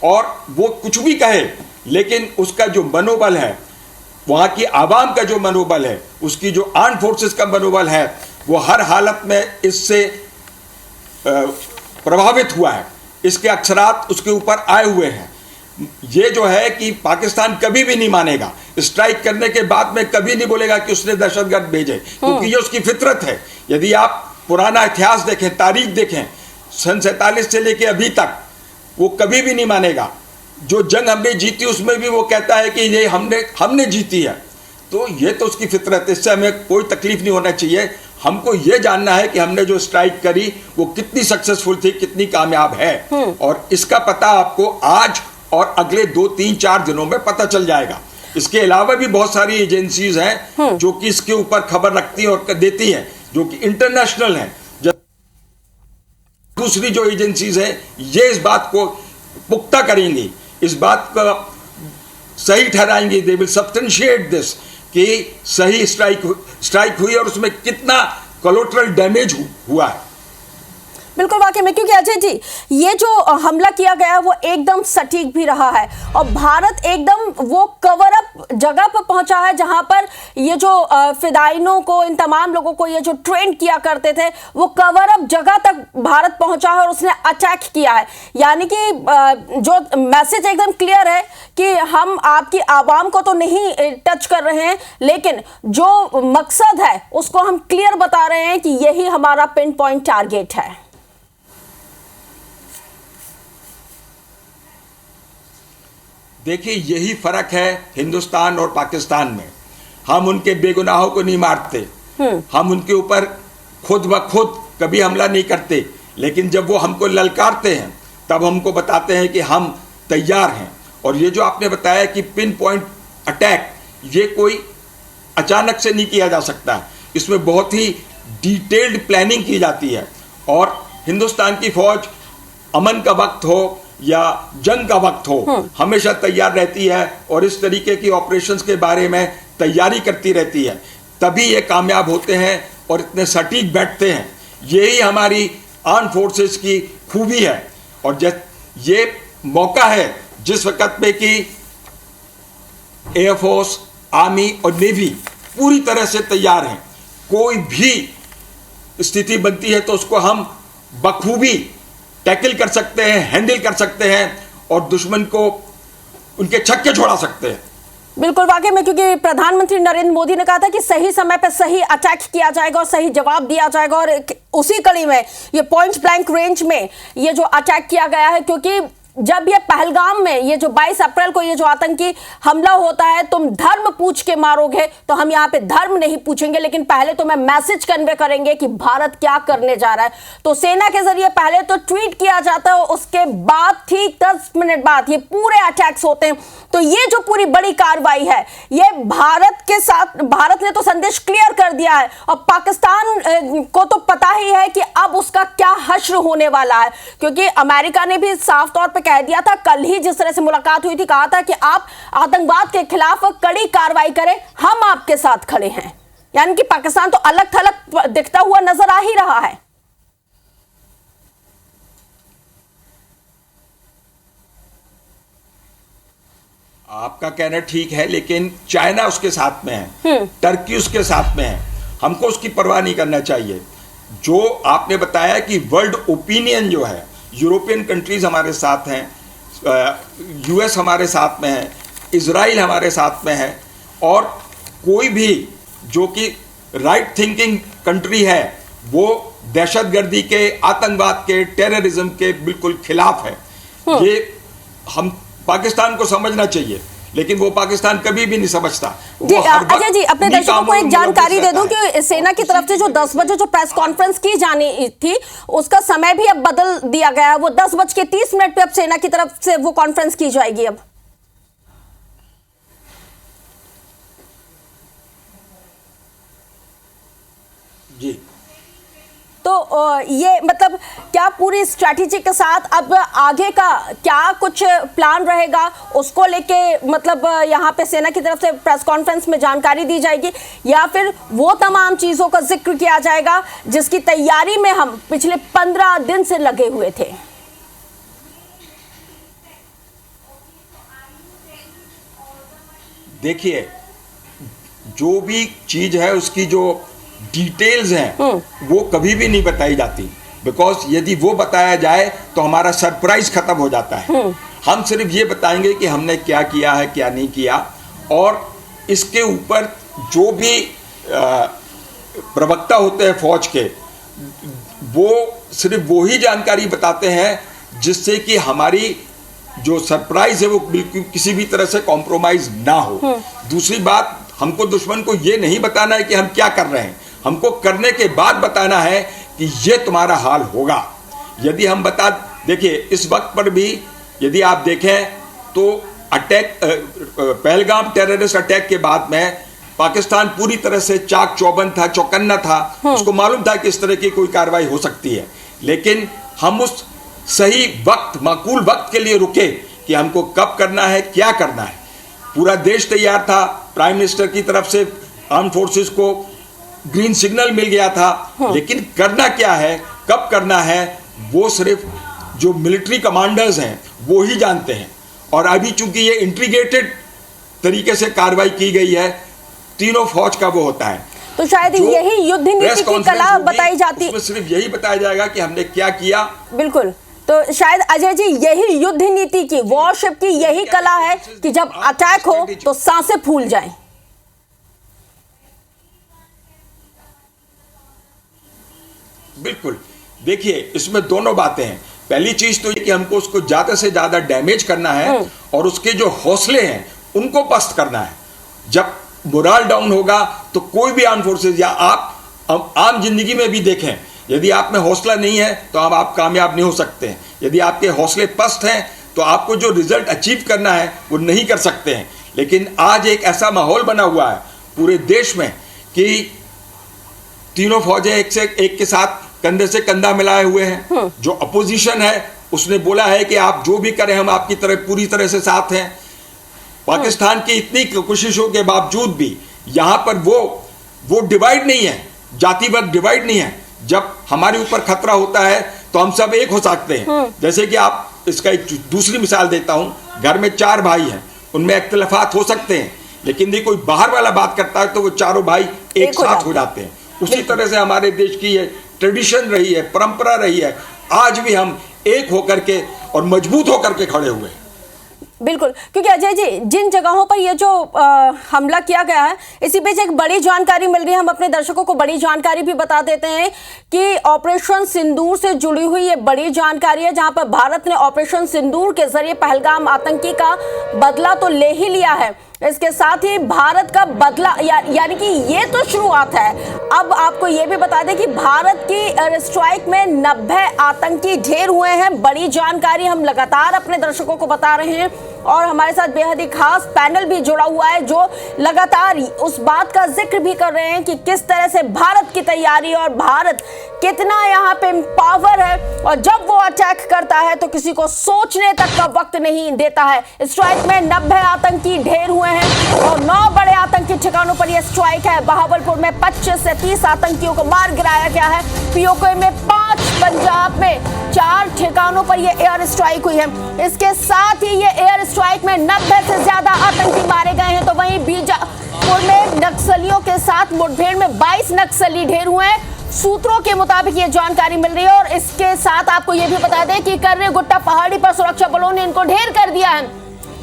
Q: और वो कुछ भी कहे, लेकिन उसका जो मनोबल है, वहाँ की आवाम का जो मनोबल है, उसकी जो आर्म फोर्सेस का मनोबल है, वो हर हालत में इससे प्रभावित हुआ है। इसके अक्षरात उसके ऊपर आए हुए हैं। ये जो है कि पाकिस्तान कभी भी नहीं मानेगा, स्ट्राइक करने के बाद में कभी नहीं बोलेगा कि उसने दहशतगर्द भेजे, क्योंकि ये उसकी फितरत है। यदि आप पुराना इतिहास देखें, तारीख देखें, सन 47 से लेके अभी तक, वो कभी भी नहीं मानेगा। जो जंग हमने जीती उसमें भी वो कहता है कि ये हमने जीती है। तो ये तो उसकी फितरत है, इससे हमें कोई तकलीफ नहीं होना चाहिए। हमको ये जानना है कि हमने जो स्ट्राइक करी वो कितनी सक्सेसफुल थी, कितनी कामयाब है, और इसका पता आपको आज और अगले 2, 3, 4 दिनों में पता चल जाएगा। इसके अलावा भी बहुत सारी एजेंसीज हैं जो कि इसके ऊपर खबर रखती हैं और देती हैं, जो कि इंटरनेशनल हैं। दूसरी जो एजेंसीज हैं ये इस बात को पुख्ता करेंगी, इस बात का सही ठहराएंगे, दे विल सब्सटेंशिएट दिस कि सही स्ट्राइक हुई और उसमें कितना कोलैटरल डैमेज हुआ है।
O: बिल्कुल वाकई में, क्योंकि अजय जी ये जो हमला किया गया वो एकदम सटीक भी रहा है और भारत एकदम वो कवर अप जगह पर पहुंचा है जहां पर ये जो फिदाइनों को, इन तमाम लोगों को ये जो ट्रेन किया करते थे, वो कवर अप जगह तक भारत पहुंचा है और उसने अटैक किया है। यानी कि जो मैसेज एकदम क्लियर है कि हम आपकी आवाम को तो नहीं टच कर रहे हैं, लेकिन जो मकसद है उसको हम क्लियर बता रहे हैं कि यही हमारा पिन पॉइंट टारगेट है।
Q: देखिए, यही फर्क है हिंदुस्तान और पाकिस्तान में। हम उनके बेगुनाहों को नहीं मारते, हम उनके ऊपर खुद ब खुद कभी हमला नहीं करते, लेकिन जब वो हमको ललकारते हैं तब हमको बताते हैं कि हम तैयार हैं। और ये जो आपने बताया कि पिन पॉइंट अटैक, ये कोई अचानक से नहीं किया जा सकता, इसमें बहुत ही डिटेल्ड प्लानिंग की जाती है। और हिंदुस्तान की फौज अमन का वक्त हो या जंग का वक्त हो, हमेशा तैयार रहती है और इस तरीके की ऑपरेशंस के बारे में तैयारी करती रहती है, तभी ये कामयाब होते हैं और इतने सटीक बैठते हैं। यही हमारी आर्म फोर्सेस की खूबी है। और ये मौका है जिस वक्त पे कि एयरफोर्स, आर्मी और नेवी पूरी तरह से तैयार हैं। कोई भी स्थिति बनती है तो उसको हम बखूबी टैकल कर सकते हैं, हैंडल कर सकते हैं और दुश्मन को उनके छक्के छोड़ा सकते हैं।
O: बिल्कुल वाकई में, क्योंकि प्रधानमंत्री नरेंद्र मोदी ने कहा था कि सही समय पर सही अटैक किया जाएगा और सही जवाब दिया जाएगा, और उसी कड़ी में ये पॉइंट ब्लैंक रेंज में ये जो अटैक किया गया है, क्योंकि जब ये पहलगाम में ये जो 22 अप्रैल को ये जो आतंकी हमला होता है, तुम धर्म पूछ के मारोगे, तो हम यहाँ पे धर्म नहीं पूछेंगे, लेकिन पहले तो मैं मैसेज कन्वे करेंगे कि भारत क्या करने जा रहा है। तो सेना के जरिए पहले तो ट्वीट किया जाता है, उसके बाद ठीक 10 मिनट बाद ये पूरे अटैक्स होते हैं। तो ये जो पूरी बड़ी कार्रवाई है, ये भारत के साथ, भारत ने तो संदेश क्लियर कर दिया है और पाकिस्तान को तो पता ही है कि अब उसका क्या हश्र होने वाला है, क्योंकि अमेरिका ने भी साफ तौर पे कह दिया था, कल ही जिस तरह से मुलाकात हुई थी, कहा था कि आप आतंकवाद के खिलाफ कड़ी कार्रवाई करें, हम आपके साथ खड़े हैं। यानी कि पाकिस्तान तो अलग थलग दिखता हुआ नजर आ ही रहा है।
Q: आपका कहना ठीक है, लेकिन चाइना उसके साथ में है, टर्की उसके साथ में है, हमको उसकी परवाह नहीं करना चाहिए। जो आपने बताया कि वर्ल्ड ओपिनियन जो है, यूरोपियन कंट्रीज हमारे साथ हैं, यूएस हमारे साथ में है, इजराइल हमारे साथ में है, और कोई भी जो कि राइट थिंकिंग कंट्री है वो दहशतगर्दी के, आतंकवाद के, टेररिज्म के बिल्कुल खिलाफ है। ये हम पाकिस्तान को समझना चाहिए, लेकिन वो पाकिस्तान कभी भी नहीं समझता।
O: जी अजय जी, अपने दर्शकों को एक जानकारी दे दूं कि सेना की तरफ से जो 10 बजे जो प्रेस कॉन्फ्रेंस की जानी थी उसका समय भी अब बदल दिया गया है। वो 10:30 पे अब सेना की तरफ से वो कॉन्फ्रेंस की जाएगी। अब
Q: जी
O: तो ये मतलब क्या पूरी स्ट्रैटेजी के साथ अब आगे का क्या कुछ प्लान रहेगा उसको लेके मतलब यहाँ पे सेना की तरफ से प्रेस कॉन्फ्रेंस में जानकारी दी जाएगी, या फिर वो तमाम चीजों का जिक्र किया जाएगा जिसकी तैयारी में हम पिछले 15 दिन से लगे हुए थे?
Q: देखिए, जो भी चीज है उसकी जो डिटेल्स हैं वो कभी भी नहीं बताई जाती, बिकॉज यदि वो बताया जाए तो हमारा सरप्राइज खत्म हो जाता है। हम सिर्फ ये बताएंगे कि हमने क्या किया है, क्या नहीं किया, और इसके ऊपर जो भी प्रवक्ता होते हैं फौज के, वो सिर्फ वो ही जानकारी बताते हैं जिससे कि हमारी जो सरप्राइज है वो बिल्कुल किसी भी तरह से कॉम्प्रोमाइज ना हो। दूसरी बात, हमको दुश्मन को ये नहीं बताना है कि हम क्या कर रहे हैं, हमको करने के बाद बताना है कि ये तुम्हारा हाल होगा। यदि हम देखिए, इस वक्त पर भी यदि आप देखें तो अटैक, पहलगाम टेररिस्ट अटैक के बाद में पाकिस्तान पूरी तरह से चाक चौबंद था, चौकन्ना था। उसको मालूम था कि इस तरह की कोई कार्रवाई हो सकती है, लेकिन हम उस सही वक्त, माकूल वक्त के लिए रुके कि हमको कब करना है, क्या करना है। पूरा देश तैयार था, प्राइम मिनिस्टर की तरफ से आर्म फोर्सेस को ग्रीन सिग्नल मिल गया था, लेकिन करना क्या है, कब करना है, वो सिर्फ जो मिलिट्री कमांडर्स हैं वो ही जानते हैं। और अभी चूंकि ये इंटीग्रेटेड तरीके से कार्रवाई की गई है, तीनों फौज का वो होता है,
O: तो शायद यही युद्ध नीति की कला बताई जाती है।
Q: सिर्फ यही बताया जाएगा कि हमने क्या किया।
O: बिल्कुल, तो शायद अजय जी यही युद्ध नीति की, वॉरशिप की यही कला है कि जब अटैक हो तो सांसें फूल जाएं।
Q: बिल्कुल, देखिए इसमें दोनों बातें हैं। पहली चीज तो ये कि हमको उसको ज्यादा से ज्यादा डैमेज करना है और उसके जो हौसले हैं उनको पस्त करना है। जब मोरल डाउन होगा तो कोई भी आर्म फोर्सेज या आप आम जिंदगी में भी देखें, यदि आप में हौसला नहीं है तो आप कामयाब नहीं हो सकते हैं। यदि आपके हौसले पस्त हैं तो आपको जो रिजल्ट अचीव करना है वो नहीं कर सकते हैं। लेकिन आज एक ऐसा माहौल बना हुआ है पूरे देश में कि तीनों फौजें एक के साथ कंधे से कंधा मिलाए हुए हैं। जो अपोजिशन है उसने बोला है कि आप जो भी करें हम आपकी तरह पूरी तरह से साथ हैं। पाकिस्तान की इतनी कोशिशों के बावजूद भी यहां पर वो डिवाइड नहीं है, जातिवाद डिवाइड नहीं है। जब हमारे ऊपर खतरा होता है तो हम सब एक हो सकते हैं। जैसे कि आप इसका एक दूसरी मिसाल देता हूं, घर में 4 भाई हैं, उनमें इख्तिलाफात हो सकते हैं, लेकिन यदि कोई बाहर वाला बात करता है तो वो चारों भाई एक साथ हो जाते हैं। उसी तरह से हमारे देश की ये ट्रेडिशन रही है, परंपरा रही है। आज भी हम एक होकर के और मजबूत होकर के खड़े हुए हैं।
O: बिल्कुल, क्योंकि अजय जी जिन जगहों पर ये जो हमला किया गया है, इसी बीच एक बड़ी जानकारी मिल रही है, हम अपने दर्शकों को बड़ी जानकारी भी बता देते हैं कि ऑपरेशन सिंदूर से जुड़ी हुई ये बड़ी जानकारी है, जहां पर भारत ने ऑपरेशन सिंदूर के जरिए पहलगाम आतंकी का बदला तो ले ही लिया है। इसके साथ ही भारत का बदला यानी कि ये तो शुरुआत है। अब आपको ये भी बता दें कि भारत की एयर स्ट्राइक में 90 आतंकी ढेर हुए हैं। बड़ी जानकारी हम लगातार अपने दर्शकों को बता रहे हैं और हमारे साथ बेहद ही खास पैनल भी जुड़ा हुआ है जो लगातार उस बात का जिक्र भी कर रहे हैं कि किस तरह से भारत की तैयारी और भारत कितना यहाँ पे पावर है, और जब वो अटैक करता है तो किसी को सोचने तक का वक्त नहीं देता है। स्ट्राइक में 90 आतंकी ढेर हुए हैं और 9 बड़े आतंकी ठिकानों पर यह स्ट्राइक है। बहावलपुर में 25 से 30 आतंकियों को मार गिराया गया है। पीओके में 5, पंजाब में 4 ठिकानों पर यह एयर स्ट्राइक हुई है। इसके साथ ही ये एयर स्ट्राइक में 90 से ज्यादा आतंकी मारे गए हैं। तो वहीं बीजापुर में नक्सलियों के साथ मुठभेड़ में 22 नक्सली ढेर हुए हैं। सूत्रों के मुताबिक ये जानकारी मिल रही है। और इसके साथ आपको ये भी बता दें कि कर्रे गुट्टा पहाड़ी पर सुरक्षा बलों ने इनको ढेर कर दिया है।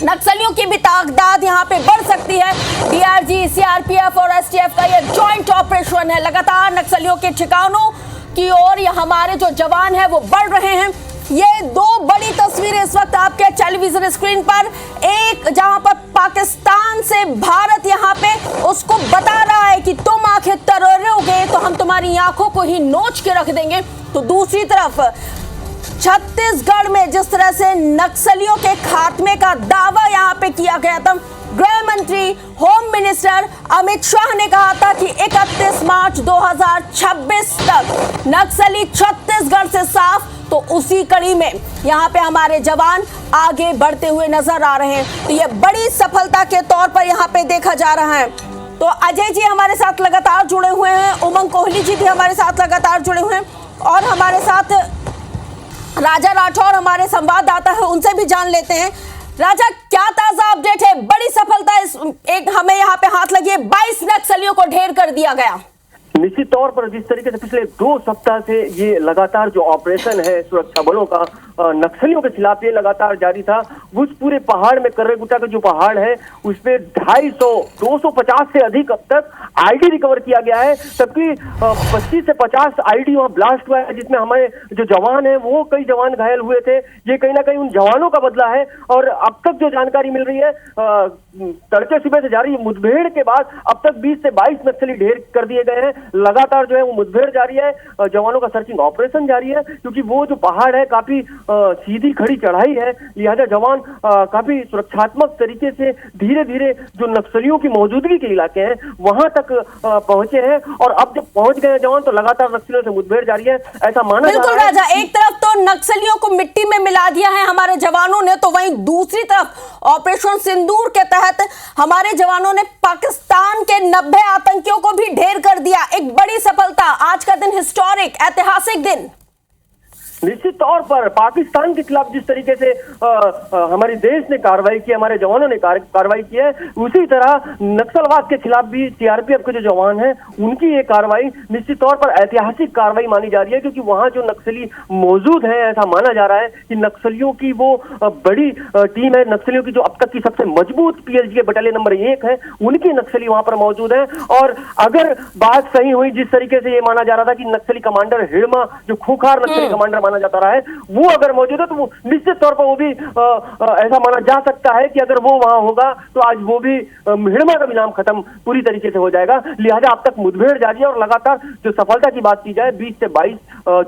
O: नक्सलियों की भी तादाद यहाँ पे बढ़ सकती है। डीआरजी, सीआरपीएफ और एसटीएफ का ये जॉइंट ऑपरेशन है। लगातार नक्सलियों के ठिकानों की ओर हमारे जो जवान हैं वो बढ़ रहे हैं। ये दो बड़ी तस्वीरें इस वक्त आपके टेलीविजन स्क्रीन पर, एक जहां पर पाकिस्तान से भारत यहां पे उसको बता रहा है कि तुम आंखें तरोगे तो हम तुम्हारी आंखों को ही नोच के रख देंगे, तो दूसरी तरफ छत्तीसगढ़ में जिस तरह से नक्सलियों के खात्मे का दावा यहां पे किया गया था, गृह मंत्री होम मिनिस्टर अमित शाह ने कहा था कि 31 मार्च 2026 तक नक्सली छत्तीसगढ़ से साफ, तो उसी कड़ी में यहां पे हमारे जवान आगे बढ़ते हुए नजर आ रहे हैं। तो ये बड़ी सफलता के तौर पर यहां पे देखा जा रहा है। तो अजय जी हमारे साथ लगातार जुड़े हुए हैं, उमंग कोहली जी भी हमारे साथ लगातार जुड़े हुए हैं, और हमारे साथ राजा राठौर हमारे संवाददाता है, उनसे भी जान लेते हैं। राजा, क्या ताजा अपडेट है? बड़ी सफलता इस एक हमें यहाँ पे हाथ लगी है, 22 नक्सलियों को ढेर कर दिया गया।
D: निश्चित तौर पर जिस तरीके से पिछले 2 सप्ताह से ये लगातार जो ऑपरेशन है सुरक्षा बलों का नक्सलियों के खिलाफ ये लगातार जारी था, उस पूरे पहाड़ में कर्रेगुट्टा का जो पहाड़ है उसपे 250 से अधिक अब तक आईडी रिकवर किया गया है, जबकि 25 से 50 आईडी वहां ब्लास्ट हुआ है, जिसमें हमारे जो जवान है वो कई जवान घायल हुए थे। ये कहीं ना कहीं उन जवानों का बदला है। और अब तक जो जानकारी मिल रही है तड़के सुबह से जारी मुठभेड़ के बाद अब तक 20 से 22 नक्सली ढेर कर दिए गए हैं। लगातार जो है वो मुठभेड़ जारी है, जवानों का सर्चिंग ऑपरेशन जारी है, क्योंकि वो जो पहाड़ है काफी सीधी खड़ी चढ़ाई है, लिहाजा जवान काफी सुरक्षात्मक तरीके से धीरे धीरे जो नक्सलियों की मौजूदगी के इलाके हैं वहां तक पहुंचे हैं। और अब जब पहुंच गए जवान तो लगातार नक्सलियों से मुठभेड़ जारी है, ऐसा माना जा रहा है।
O: बिल्कुल राजा, एक तरफ तो नक्सलियों को मिट्टी में मिला दिया है हमारे जवानों ने, तो वहीं दूसरी तरफ ऑपरेशन सिंदूर के तहत हमारे जवानों ने पाकिस्तान के 90 आतंकियों को भी ढेर कर दिया। एक बड़ी सफलता, आज का दिन हिस्टोरिक, ऐतिहासिक दिन।
D: निश्चित तौर पर पाकिस्तान के खिलाफ जिस तरीके से हमारे देश ने कार्रवाई की, हमारे जवानों ने कार्रवाई की है, उसी तरह नक्सलवाद के खिलाफ भी सीआरपीएफ के जो जवान हैं उनकी ये कार्रवाई निश्चित तौर पर ऐतिहासिक कार्रवाई मानी जा रही है, क्योंकि वहां जो नक्सली मौजूद है ऐसा माना जा रहा है कि नक्सलियों की वो बड़ी टीम है, नक्सलियों की जो अब तक की सबसे मजबूत पीएलजी बटालियन नंबर 1 है, उनकी नक्सली वहां पर मौजूद है। और अगर बात सही हुई, जिस तरीके से ये माना जा रहा था कि नक्सली कमांडर हिड़मा, जो खूंखार नक्सली कमांडर माना जाता रहा है, वो अगर मौजूद है तो वो निश्चित तौर पर वो भी ऐसा माना जा सकता है कि अगर वो वहां होगा तो आज वो भी हिड़मा का भी नाम खत्म पूरी तरीके से हो जाएगा। लिहाजा अब तक मुठभेड़ जारी है और लगातार जो सफलता की बात की जाए 20 से 22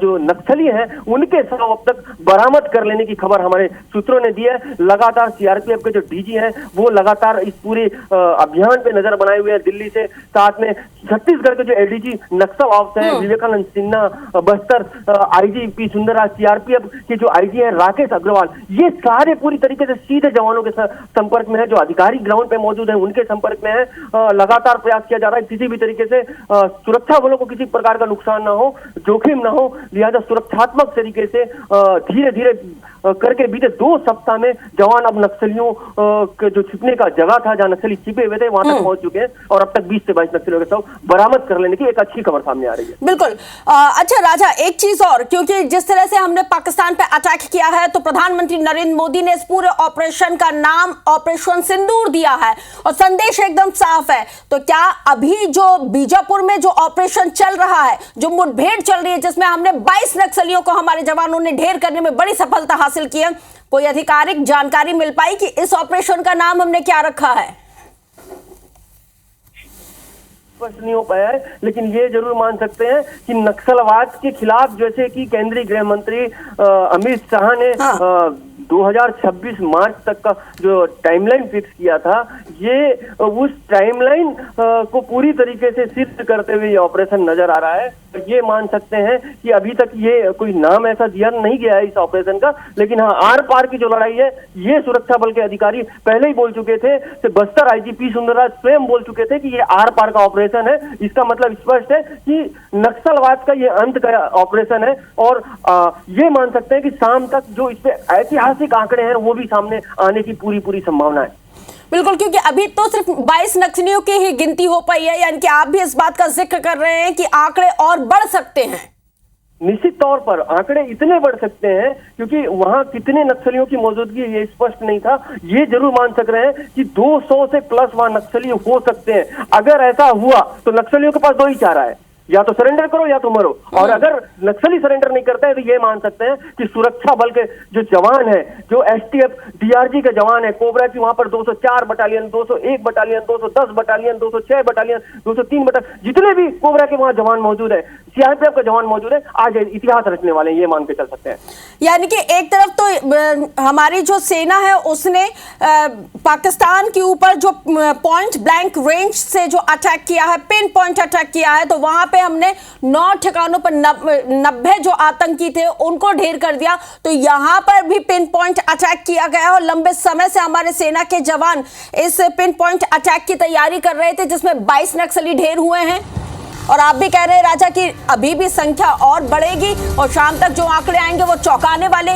D: जो नक्सली हैं उनके शव अब तक बरामद कर लेने की खबर हमारे सूत्रों ने दी है। लगातार सीआरपीएफ के जो डीजी हैं वो लगातार इस पूरे अभियान पे नजर बनाए हुए हैं दिल्ली से, साथ में छत्तीसगढ़ के जो एडीजी नक्सल ऑप्स हैं Vivekananda Sinha, Bastar IG P Sundarraj, CRPF के जो आईजी है राकेश अग्रवाल, ये सारे पूरी तरीके से सीधे जवानों के संपर्क में है, जो अधिकारी ग्राउंड पे मौजूद है उनके संपर्क में है। लगातार प्रयास किया जा रहा है किसी भी तरीके से सुरक्षा बलों को किसी प्रकार का नुकसान ना हो, जोखिम ना हो, लिहाजा सुरक्षात्मक तरीके से धीरे धीरे करके बीते 2 सप्ताह में जवान अब नक्सलियों के जो छिपने का जगह था जहां नक्सली छिपे हुए थे वहां तक पहुंच चुके हैं और अब तक 20 से 22 नक्सलियों के शव बरामद कर लेने की एक अच्छी खबर सामने आ रही है।
O: बिल्कुल। अच्छा राजा, एक चीज और, क्योंकि जिस तरह से हमने पाकिस्तान पे अटैक किया है तो प्रधानमंत्री नरेंद्र मोदी ने इस पूरे ऑपरेशन का नाम ऑपरेशन सिंदूर दिया है और संदेश एकदम साफ है। तो क्या अभी जो बीजापुर में जो ऑपरेशन चल रहा है, जो मुठभेड़ चल रही है जिसमें हमने 22 नक्सलियों को हमारे जवानों ने ढेर करने में बड़ी सफलता हासिल की है, कोई आधिकारिक जानकारी मिल पाई कि इस ऑपरेशन का नाम हमने क्या रखा है?
D: स्पष्ट नहीं हो पाया है, लेकिन ये जरूर मान सकते हैं कि नक्सलवाद के खिलाफ जैसे कि केंद्रीय गृह मंत्री अमित शाह ने 2026 मार्च तक का जो टाइमलाइन फिक्स किया था, ये उस टाइमलाइन को पूरी तरीके से सिद्ध करते हुए ये ऑपरेशन नजर आ रहा है। ये मान सकते हैं कि अभी तक ये कोई नाम ऐसा दिया नहीं गया है इस ऑपरेशन का, लेकिन हाँ आर पार की जो लड़ाई है ये सुरक्षा बल के अधिकारी पहले ही बोल चुके थे। तो बस्तर आईजीपी सुंदरराज स्वयं बोल चुके थे कि ये आर पार का ऑपरेशन है। इसका मतलब स्पष्ट है कि नक्सलवाद का ये अंत का ऑपरेशन है और ये मान सकते हैं कि शाम तक जो इस पे ऐतिहासिक आंकड़े हैं वो भी सामने आने की पूरी संभावना है।
O: बिल्कुल, क्योंकि अभी तो सिर्फ 22 नक्सलियों की ही गिनती हो पाई है, यानी कि आप भी इस बात का जिक्र कर रहे हैं कि आंकड़े और बढ़ सकते हैं।
D: निश्चित तौर पर आंकड़े इतने बढ़ सकते हैं क्योंकि वहां कितने नक्सलियों की मौजूदगी ये स्पष्ट नहीं था। ये जरूर मान सक रहे हैं कि 200 से प्लस वहां नक्सली हो सकते हैं। अगर ऐसा हुआ तो नक्सलियों के पास 2 ही चारा है, या तो सरेंडर करो या तो मरो। और अगर नक्सली सरेंडर नहीं करते हैं तो ये मान सकते हैं कि सुरक्षा बल के जो जवान है, जो एसटीएफ डीआरजी के जवान है, कोबरा की वहां पर 204 battalion, 201 battalion, 210 battalion, 206 battalion, 203 battalion, जितने भी कोबरा के वहां जवान मौजूद है, सीआरपीएफ का जवान मौजूद है, आज इतिहास रचने वाले हैं, ये मान के चल सकते हैं।
O: यानी कि एक तरफ तो हमारी जो सेना है उसने पाकिस्तान के ऊपर जो पॉइंट ब्लैंक रेंज से जो अटैक किया है, पिन पॉइंट अटैक किया है, तो वहां पे हमने 9 ठिकानों पर 90 जो आतंकी थे उनको ढेर कर दिया। तो यहां पर भी पिन पॉइंट अटैक किया गया और लंबे समय से हमारे सेना के जवान इस पिन पॉइंट अटैक की तैयारी कर रहे थे, जिसमें 22 नक्सली ढेर हुए हैं। और आप भी कह रहे हैं राजा कि अभी भी संख्या और बढ़ेगी और शाम तक जो आंकड़े आएंगे वो चौंकाने वाले।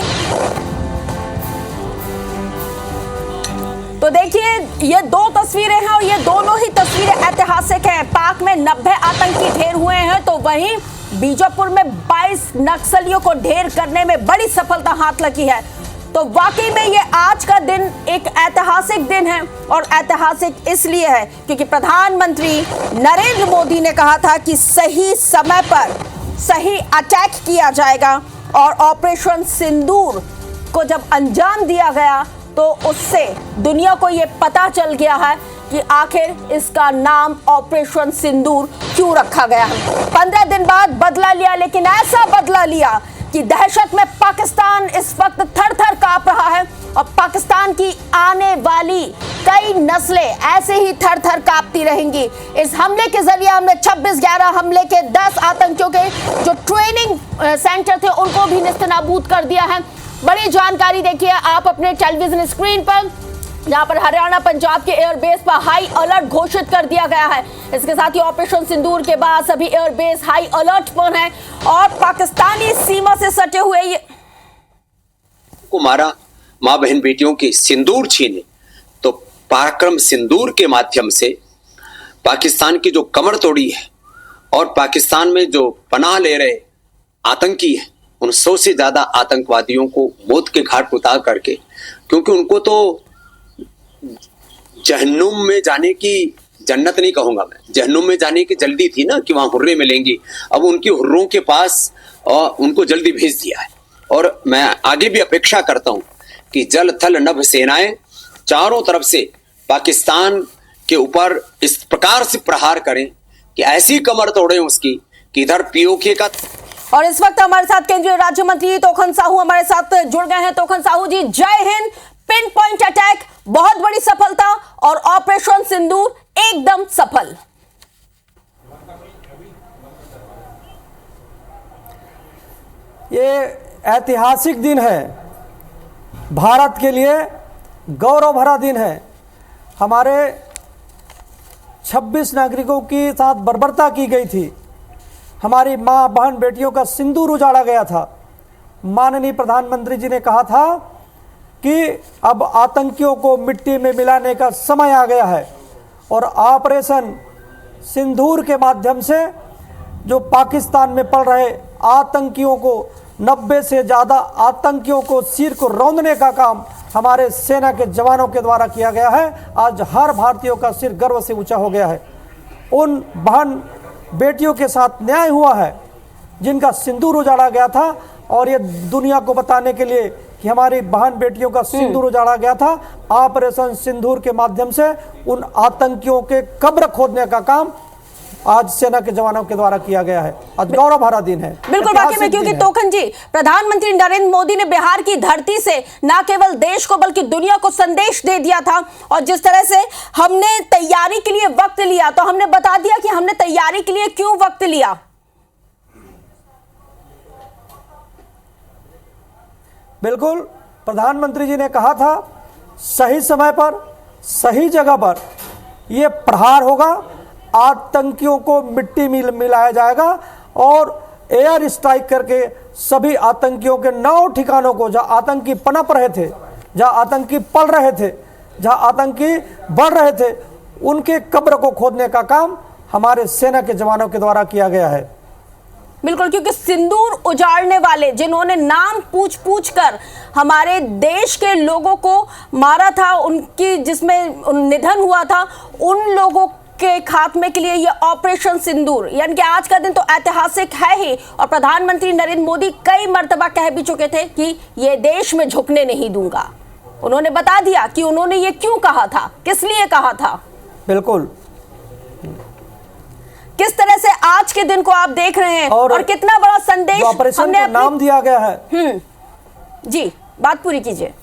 O: तो देखिए, ये 2 तस्वीरें हैं और ये दोनों ही तस्वीरें ऐतिहासिक हैं। पाक में 90 आतंकी ढेर हुए हैं, तो वहीं बीजापुर में 22 नक्सलियों को ढेर करने में बड़ी सफलता हाथ लगी है। तो वाकई में ये आज का दिन एक ऐतिहासिक दिन है, और ऐतिहासिक इसलिए है क्योंकि प्रधानमंत्री नरेंद्र मोदी ने कहा था कि सही समय पर सही अटैक किया जाएगा, और ऑपरेशन सिंदूर को जब अंजाम दिया गया तो उससे दुनिया को ये पता चल गया है कि आखिर इसका नाम ऑपरेशन सिंदूर क्यों रखा गया है। 15 दिन बाद बदला लिया, लेकिन ऐसा बदला लिया कि दहशत में पाकिस्तान इस वक्त थर-थर कांप रहा है, और पाकिस्तान की आने वाली कई नस्लें ऐसे ही थर-थर कांपती रहेंगी। इस हमले के जरिए हमने 26/11 हमले के 10 आतंकियों के जो ट्रेनिंग सेंटर थे उनको भी नेस्तनाबूद कर दिया है। बड़ी जानकारी देखिए आप अपने टेलीविजन स्क्रीन पर, जहां पर हरियाणा पंजाब के एयरबेस पर हाई अलर्ट घोषित कर दिया गया है। इसके साथ ही ऑपरेशन सिंदूर के बाद सभी एयरबेस हाई अलर्ट पर हैं, और पाकिस्तानी सीमा से सटे हुए ये
E: को मारा, मां बहन बेटियों की सिंदूर छीने, तो पराक्रम सिंदूर के माध्यम से पाकिस्तान की जो कमर तोड़ी है, और पाकिस्तान में जो पनाह ले रहे आतंकी है, उन 100 से ज्यादा आतंकवादियों को मौत के घाट उतार करके, क्योंकि उनको तो जहन्नुम में जाने की, जन्नत नहीं कहूंगा मैं, जहन्नुम में जाने की जल्दी थी ना कि वहां हुर्रे मिलेंगी। अब उनकी हुर्रों के पास उनको जल्दी भेज दिया है, और मैं आगे भी अपेक्षा करता हूं कि जल थल नभ सेनाएं चारों तरफ से पाकिस्तान के ऊपर इस प्रकार से प्रहार करें कि ऐसी कमर तोड़े उसकी कि इधर पीओके का।
O: और इस वक्त हमारे साथ केंद्रीय राज्य मंत्री तोखन साहू हमारे साथ जुड़ गए हैं। तोखन साहू जी, जय हिंद। पिन पॉइंट अटैक बहुत बड़ी सफलता, और ऑपरेशन सिंदूर एकदम सफल।
F: ये ऐतिहासिक दिन है, भारत के लिए गौरव भरा दिन है। हमारे 26 नागरिकों के साथ बर्बरता की गई थी, हमारी माँ बहन बेटियों का सिंदूर उजाड़ा गया था। माननीय प्रधानमंत्री जी ने कहा था कि अब आतंकियों को मिट्टी में मिलाने का समय आ गया है, और ऑपरेशन सिंदूर के माध्यम से जो पाकिस्तान में पड़ रहे आतंकियों को, 90 से ज़्यादा आतंकियों को सिर को रौंदने का काम हमारे सेना के जवानों के द्वारा किया गया है। आज हर भारतीयों का सिर गर्व से ऊंचा हो गया है। उन बहन बेटियों के साथ न्याय हुआ है जिनका सिंदूर उजाड़ा गया था, और ये दुनिया को बताने के लिए कि हमारी बहन बेटियों का सिंदूर उजाड़ा गया था। ऑपरेशन सिंदूर के माध्यम से उन आतंकियों के कब्र खोदने का काम आज सेना के जवानों के द्वारा किया गया है। आज गौरव भरा दिन है,
O: बिल्कुल वाकई में, क्योंकि तोखन जी, प्रधानमंत्री नरेंद्र मोदी ने बिहार की धरती से न केवल देश को बल्कि दुनिया को संदेश दे दिया था। और जिस तरह से हमने तैयारी के लिए वक्त लिया, तो हमने बता दिया कि हमने तैयारी के लिए क्यों वक्त लिया।
F: बिल्कुल, प्रधानमंत्री जी ने कहा था सही समय पर सही जगह पर यह प्रहार होगा, आतंकियों को मिट्टी मिलाया जाएगा, और एयर स्ट्राइक करके सभी आतंकियों के 9 ठिकानों को, जहां आतंकी पनप रहे थे, जहां आतंकी पल रहे थे, जहां आतंकी बढ़ रहे थे, उनके कब्र को खोदने का काम हमारे सेना के जवानों के द्वारा किया गया है।
O: बिल्कुल, क्योंकि सिंदूर उजाड़ने वाले जिन्होंने नाम पूछ पूछ कर हमारे देश के लोगों को मारा था, उनकी जिसमें निधन हुआ था, उन लोगों के खात्मे के लिए ये ऑपरेशन सिंदूर, यानी कि आज का दिन तो ऐतिहासिक है ही। और प्रधानमंत्री नरेंद्र मोदी कई मर्तबा कह भी चुके थे कि ये देश में झुकने नहीं दूंगा। उन्होंने बता दिया कि उन्होंने ये क्यों कहा था, किस लिए कहा था।
F: बिल्कुल।
O: किस तरह से आज के दिन को आप देख रहे हैं और कितना बड़ा संदेश
F: ऑपरेशन का नाम दिया गया है।
O: जी, बात पूरी कीजिए।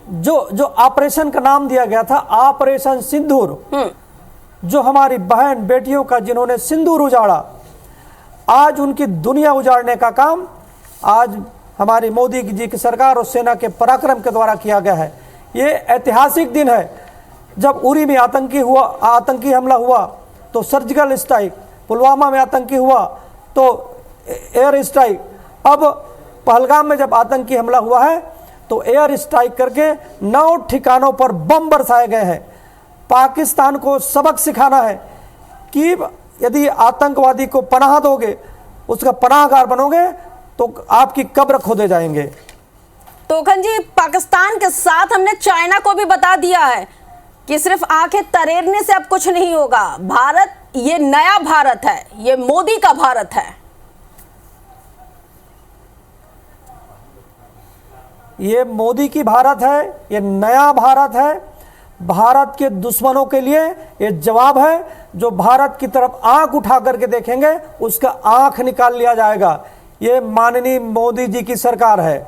F: जो ऑपरेशन का नाम दिया गया था ऑपरेशन सिंदूर, जो हमारी बहन बेटियों का जिन्होंने सिंदूर उजाड़ा, आज उनकी दुनिया उजाड़ने का काम आज हमारी मोदी जी की सरकार और सेना के पराक्रम के द्वारा किया गया है। ये ऐतिहासिक दिन है। जब उरी में आतंकी हमला हुआ तो सर्जिकल स्ट्राइक, पुलवामा में आतंकी हुआ तो एयर स्ट्राइक, अब पहलगाम में जब आतंकी हमला हुआ है तो एयर स्ट्राइक करके 9 ठिकानों पर बम बरसाए गए हैं। पाकिस्तान को सबक सिखाना है कि यदि आतंकवादी को पनाह दोगे, उसका पनाहगार बनोगे तो आपकी कब्र खोदे जाएंगे।
O: तो खन जी, पाकिस्तान के साथ हमने चाइना को भी बता दिया है कि सिर्फ आंखें तरेरने से अब कुछ नहीं होगा। भारत ये नया भारत है, ये मोदी का भारत है।
F: ये मोदी की भारत है, ये नया भारत है। भारत के दुश्मनों के लिए ये जवाब है। जो भारत की तरफ आंख उठा करके देखेंगे उसका आंख निकाल लिया जाएगा। ये माननीय मोदी जी की सरकार है।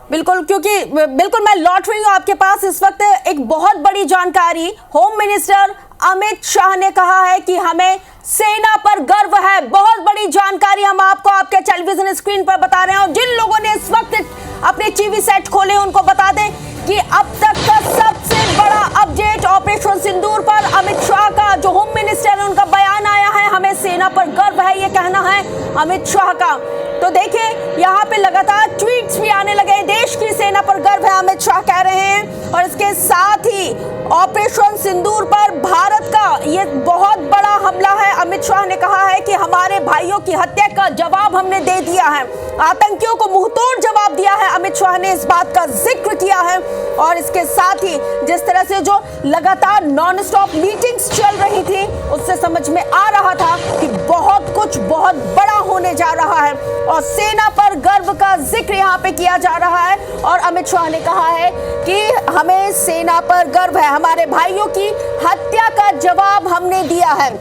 O: बिल्कुल, क्योंकि बिल्कुल मैं लौट रही हूं आपके पास इस वक्त एक बहुत बड़ी जानकारी। होम मिनिस्टर अमित शाह ने कहा है कि हमें सेना पर गर्व है। बहुत बड़ी जानकारी हम आपको आपके टेलीविजन स्क्रीन पर बता रहे हैं। और जिन लोगों ने इस वक्त अपने टीवी सेट खोले उनको बता दें कि अब तक का सबसे बड़ा अपडेट ऑपरेशन सिंदूर पर अमित शाह का, जो होम मिनिस्टर है, उनका बयान आया है। हमें सेना पर गर्व है, ये कहना है अमित शाह का। तो देखिए यहाँ पे लगातार ट्वीट्स भी आने लगे, देश की सेना पर गर्व है, अमित शाह कह रहे हैं। और इसके साथ ही ऑपरेशन सिंदूर पर भारत का ये बहुत बड़ा हमला है। अमित शाह ने कहा है कि हमारे भाइयों की हत्या का जवाब हमने दे दिया है, आतंकियों को मुंहतोड़ जवाब दिया है। अमित शाह ने इस बात का जिक्र किया है। और इसके साथ ही जिस तरह से जो लगातार नॉन स्टॉप मीटिंग्स चल रही थी, उससे समझ में आ रहा था कि बहुत कुछ बहुत बड़ा होने जा रहा है। और सेना पर गर्व का जिक्र यहाँ पे किया जा रहा है। और अमित शाह ने कहा है कि हमें सेना पर गर्व है, हमारे भाइयों की हत्या का जवाब हमने दिया है।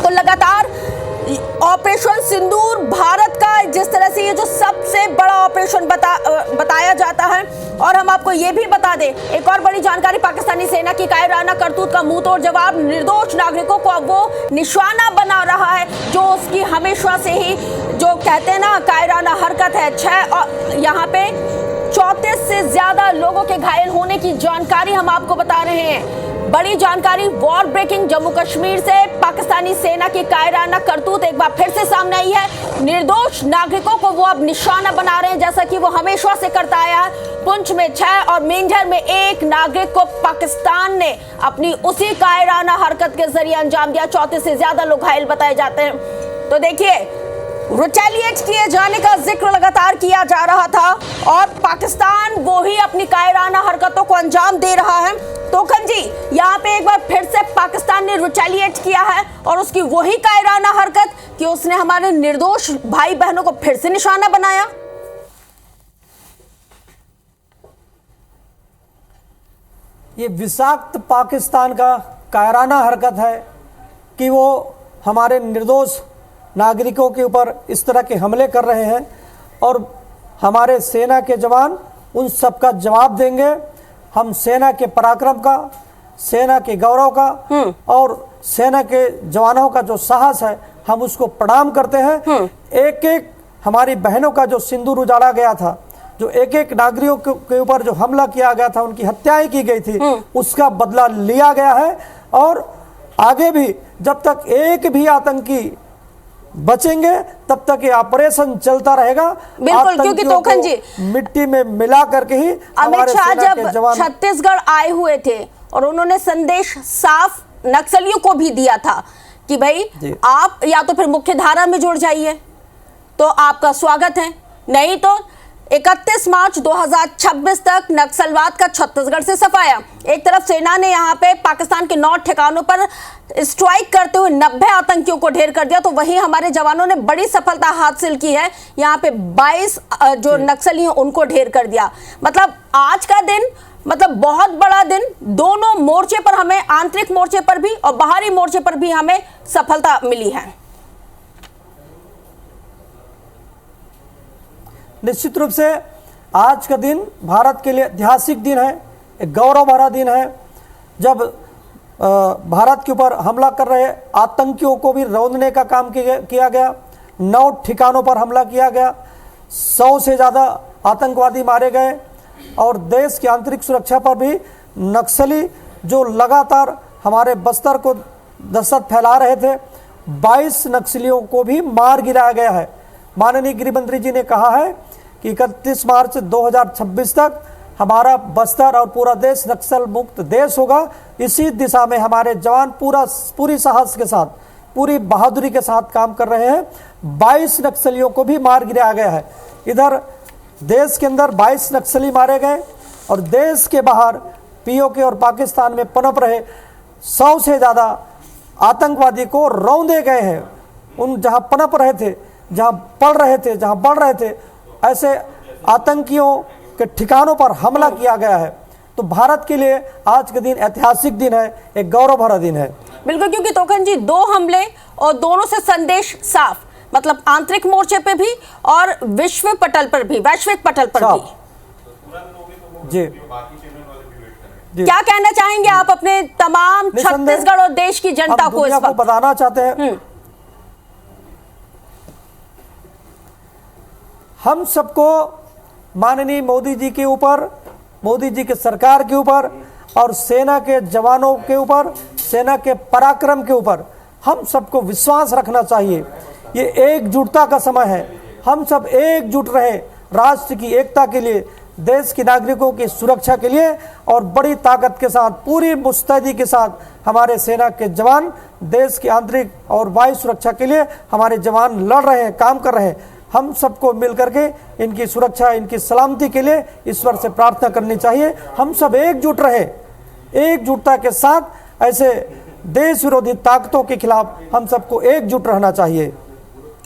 O: तो लगातार ऑपरेशन सिंदूर भारत का जिस तरह से ये जो सबसे बड़ा ऑपरेशन बताया जाता है। और हम आपको ये भी बता दें, एक और बड़ी जानकारी, पाकिस्तानी सेना की कायराना करतूत का मुंहतोड़ जवाब निर्दोष नागरिकों को अब वो निशाना बना रहा है, जो उसकी हमेशा से ही जो कहते हैं ना कायराना हरकत है। 6 और यहाँ पे 34 से ज्यादा लोगों के घायल होने की जानकारी हम आपको बता रहे हैं। बड़ी जानकारी वॉर ब्रेकिंग जम्मू कश्मीर से पाकिस्तानी सेना की कायराना करतूत एक बार फिर से सामने आई है। निर्दोष नागरिकों को वो अब निशाना बना रहे हैं, जैसा कि वो हमेशा से करता आया है। पुंछ में 6 और मेंढर में 1 नागरिक को पाकिस्तान ने अपनी उसी कायराना हरकत के जरिए अंजाम दिया। 34 से ज्यादा लोग घायल बताए जाते हैं। तो देखिए, रिटेलिएट किए जाने का जिक्र लगातार किया जा रहा था और पाकिस्तान वो ही अपनी कायराना हरकतों को अंजाम दे रहा है। तो खन जी, यहाँ पे एक बार फिर से पाकिस्तान ने रिटेलिएट किया है और उसकी वही कायराना हरकत कि उसने हमारे निर्दोष भाई बहनों को फिर से निशाना बनाया।
F: ये विषाक्त पाकिस्तान का कायराना हरकत है कि वो हमारे निर्दोष नागरिकों के ऊपर इस तरह के हमले कर रहे हैं और हमारे सेना के जवान उन सब का जवाब देंगे। हम सेना के पराक्रम का, सेना के गौरव का और सेना के जवानों का जो साहस है, हम उसको प्रणाम करते हैं। एक एक हमारी बहनों का जो सिंदूर उजाड़ा गया था, जो एक एक नागरिकों के ऊपर जो हमला किया गया था, उनकी हत्याएं की गई थी, उसका बदला लिया गया है। और आगे भी जब तक एक भी आतंकी बचेंगे तब तक ये ऑपरेशन चलता रहेगा।
O: बिल्कुल, क्योंकि तोखन जी
F: मिट्टी में मिला करके ही
O: अमित शाह जब छत्तीसगढ़ आए हुए थे और उन्होंने संदेश साफ नक्सलियों को भी दिया था कि भाई आप या तो फिर मुख्य धारा में जुड़ जाइए तो आपका स्वागत है, नहीं तो 31 मार्च 2026 तक नक्सलवाद का छत्तीसगढ़ से सफाया। एक तरफ सेना ने यहां पे पाकिस्तान के 9 ठिकानों पर स्ट्राइक करते हुए 90 आतंकियों को ढेर कर दिया, तो वहीं हमारे जवानों ने बड़ी सफलता हासिल की है। यहां पे 22 जो नक्सली हैं उनको ढेर कर दिया। मतलब आज का दिन मतलब बहुत बड़ा दिन, दोनों मोर्चे पर हमें, आंतरिक मोर्चे पर भी और बाहरी मोर्चे पर भी हमें सफलता मिली है।
F: निश्चित रूप से आज का दिन भारत के लिए ऐतिहासिक दिन है, एक गौरव भरा दिन है, जब भारत के ऊपर हमला कर रहे आतंकियों को भी रौंदने का काम किया गया। 9 ठिकानों पर हमला किया गया, 100 से ज़्यादा आतंकवादी मारे गए और देश की आंतरिक सुरक्षा पर भी नक्सली जो लगातार हमारे बस्तर को दहशत फैला रहे थे, 22 नक्सलियों को भी मार गिराया गया है। माननीय गृह मंत्री जी ने कहा है कि 31 मार्च 2026 तक हमारा बस्तर और पूरा देश नक्सल मुक्त देश होगा। इसी दिशा में हमारे जवान पूरी साहस के साथ, पूरी बहादुरी के साथ काम कर रहे हैं। 22 नक्सलियों को भी मार गिराया गया है। इधर देश के अंदर 22 नक्सली मारे गए और देश के बाहर पीओके और पाकिस्तान में पनप रहे 100 से ज़्यादा आतंकवादी को रौंदे गए हैं। उन जहां पनप रहे थे, जहां पढ़ रहे थे, जहां बढ़ रहे थे, ऐसे आतंकियों के ठिकानों पर हमला किया गया है। तो भारत के लिए आज का दिन ऐतिहासिक दिन है, एक गौरव भरा दिन है।
O: बिल्कुल, क्योंकि तोखन जी 2 हमले और दोनों से संदेश साफ, मतलब आंतरिक मोर्चे पे भी और विश्व पटल पर भी, वैश्विक पटल पर भी।
F: जी
O: क्या कहना चाहेंगे आप अपने तमाम छत्तीसगढ़ और देश की जनता को इस वक्त?
F: बताना चाहते हैं, हम सबको माननीय मोदी जी के ऊपर, मोदी जी के सरकार के ऊपर और सेना के जवानों के ऊपर, सेना के पराक्रम के ऊपर हम सबको विश्वास रखना चाहिए। ये एकजुटता का समय है, हम सब एकजुट रहे राष्ट्र की एकता के लिए, देश के नागरिकों की सुरक्षा के लिए और बड़ी ताकत के साथ, पूरी मुस्तैदी के साथ हमारे सेना के जवान देश की आंतरिक और वायु सुरक्षा के लिए हमारे जवान लड़ रहे हैं, काम कर रहे हैं। हम सबको मिल करके इनकी सुरक्षा, इनकी सलामती के लिए ईश्वर से प्रार्थना करनी चाहिए। हम सब एकजुट रहे, एकजुटता के साथ ऐसे देश विरोधी ताकतों के खिलाफ हम सबको एकजुट रहना चाहिए।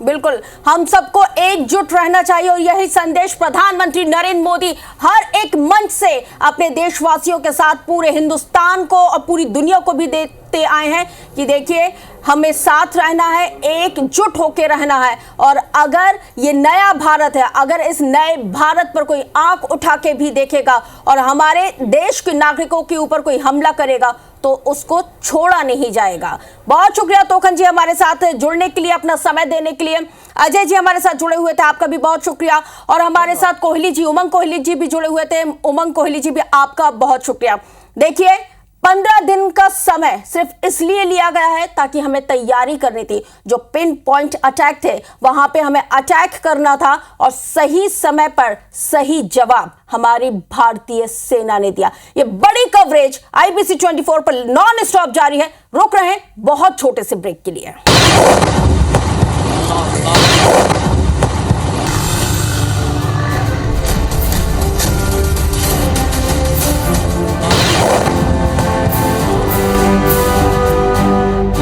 O: बिल्कुल, हम सबको एकजुट रहना चाहिए और यही संदेश प्रधानमंत्री नरेंद्र मोदी हर एक मंच से अपने देशवासियों के साथ पूरे हिंदुस्तान को और पूरी दुनिया को भी देते आए हैं कि देखिए, हमें साथ रहना है, एकजुट होकर रहना है। और अगर ये नया भारत है, अगर इस नए भारत पर कोई आंख उठा के भी देखेगा और हमारे देश के नागरिकों के ऊपर कोई हमला करेगा तो उसको छोड़ा नहीं जाएगा। बहुत शुक्रिया तोखन जी हमारे साथ जुड़ने के लिए, अपना समय देने के लिए। अजय जी हमारे साथ जुड़े हुए थे, आपका भी बहुत शुक्रिया। और हमारे साथ कोहली जी, उमंग कोहली जी भी जुड़े हुए थे। उमंग कोहली जी भी आपका बहुत शुक्रिया। देखिए, 15 दिन का समय सिर्फ इसलिए लिया गया है ताकि हमें तैयारी करनी थी। जो पिन पॉइंट अटैक थे वहां पे हमें अटैक करना था और सही समय पर सही जवाब हमारी भारतीय सेना ने दिया। ये बड़ी कवरेज IBC 24 पर नॉन स्टॉप जारी है। रुक रहे हैं बहुत छोटे से ब्रेक के लिए।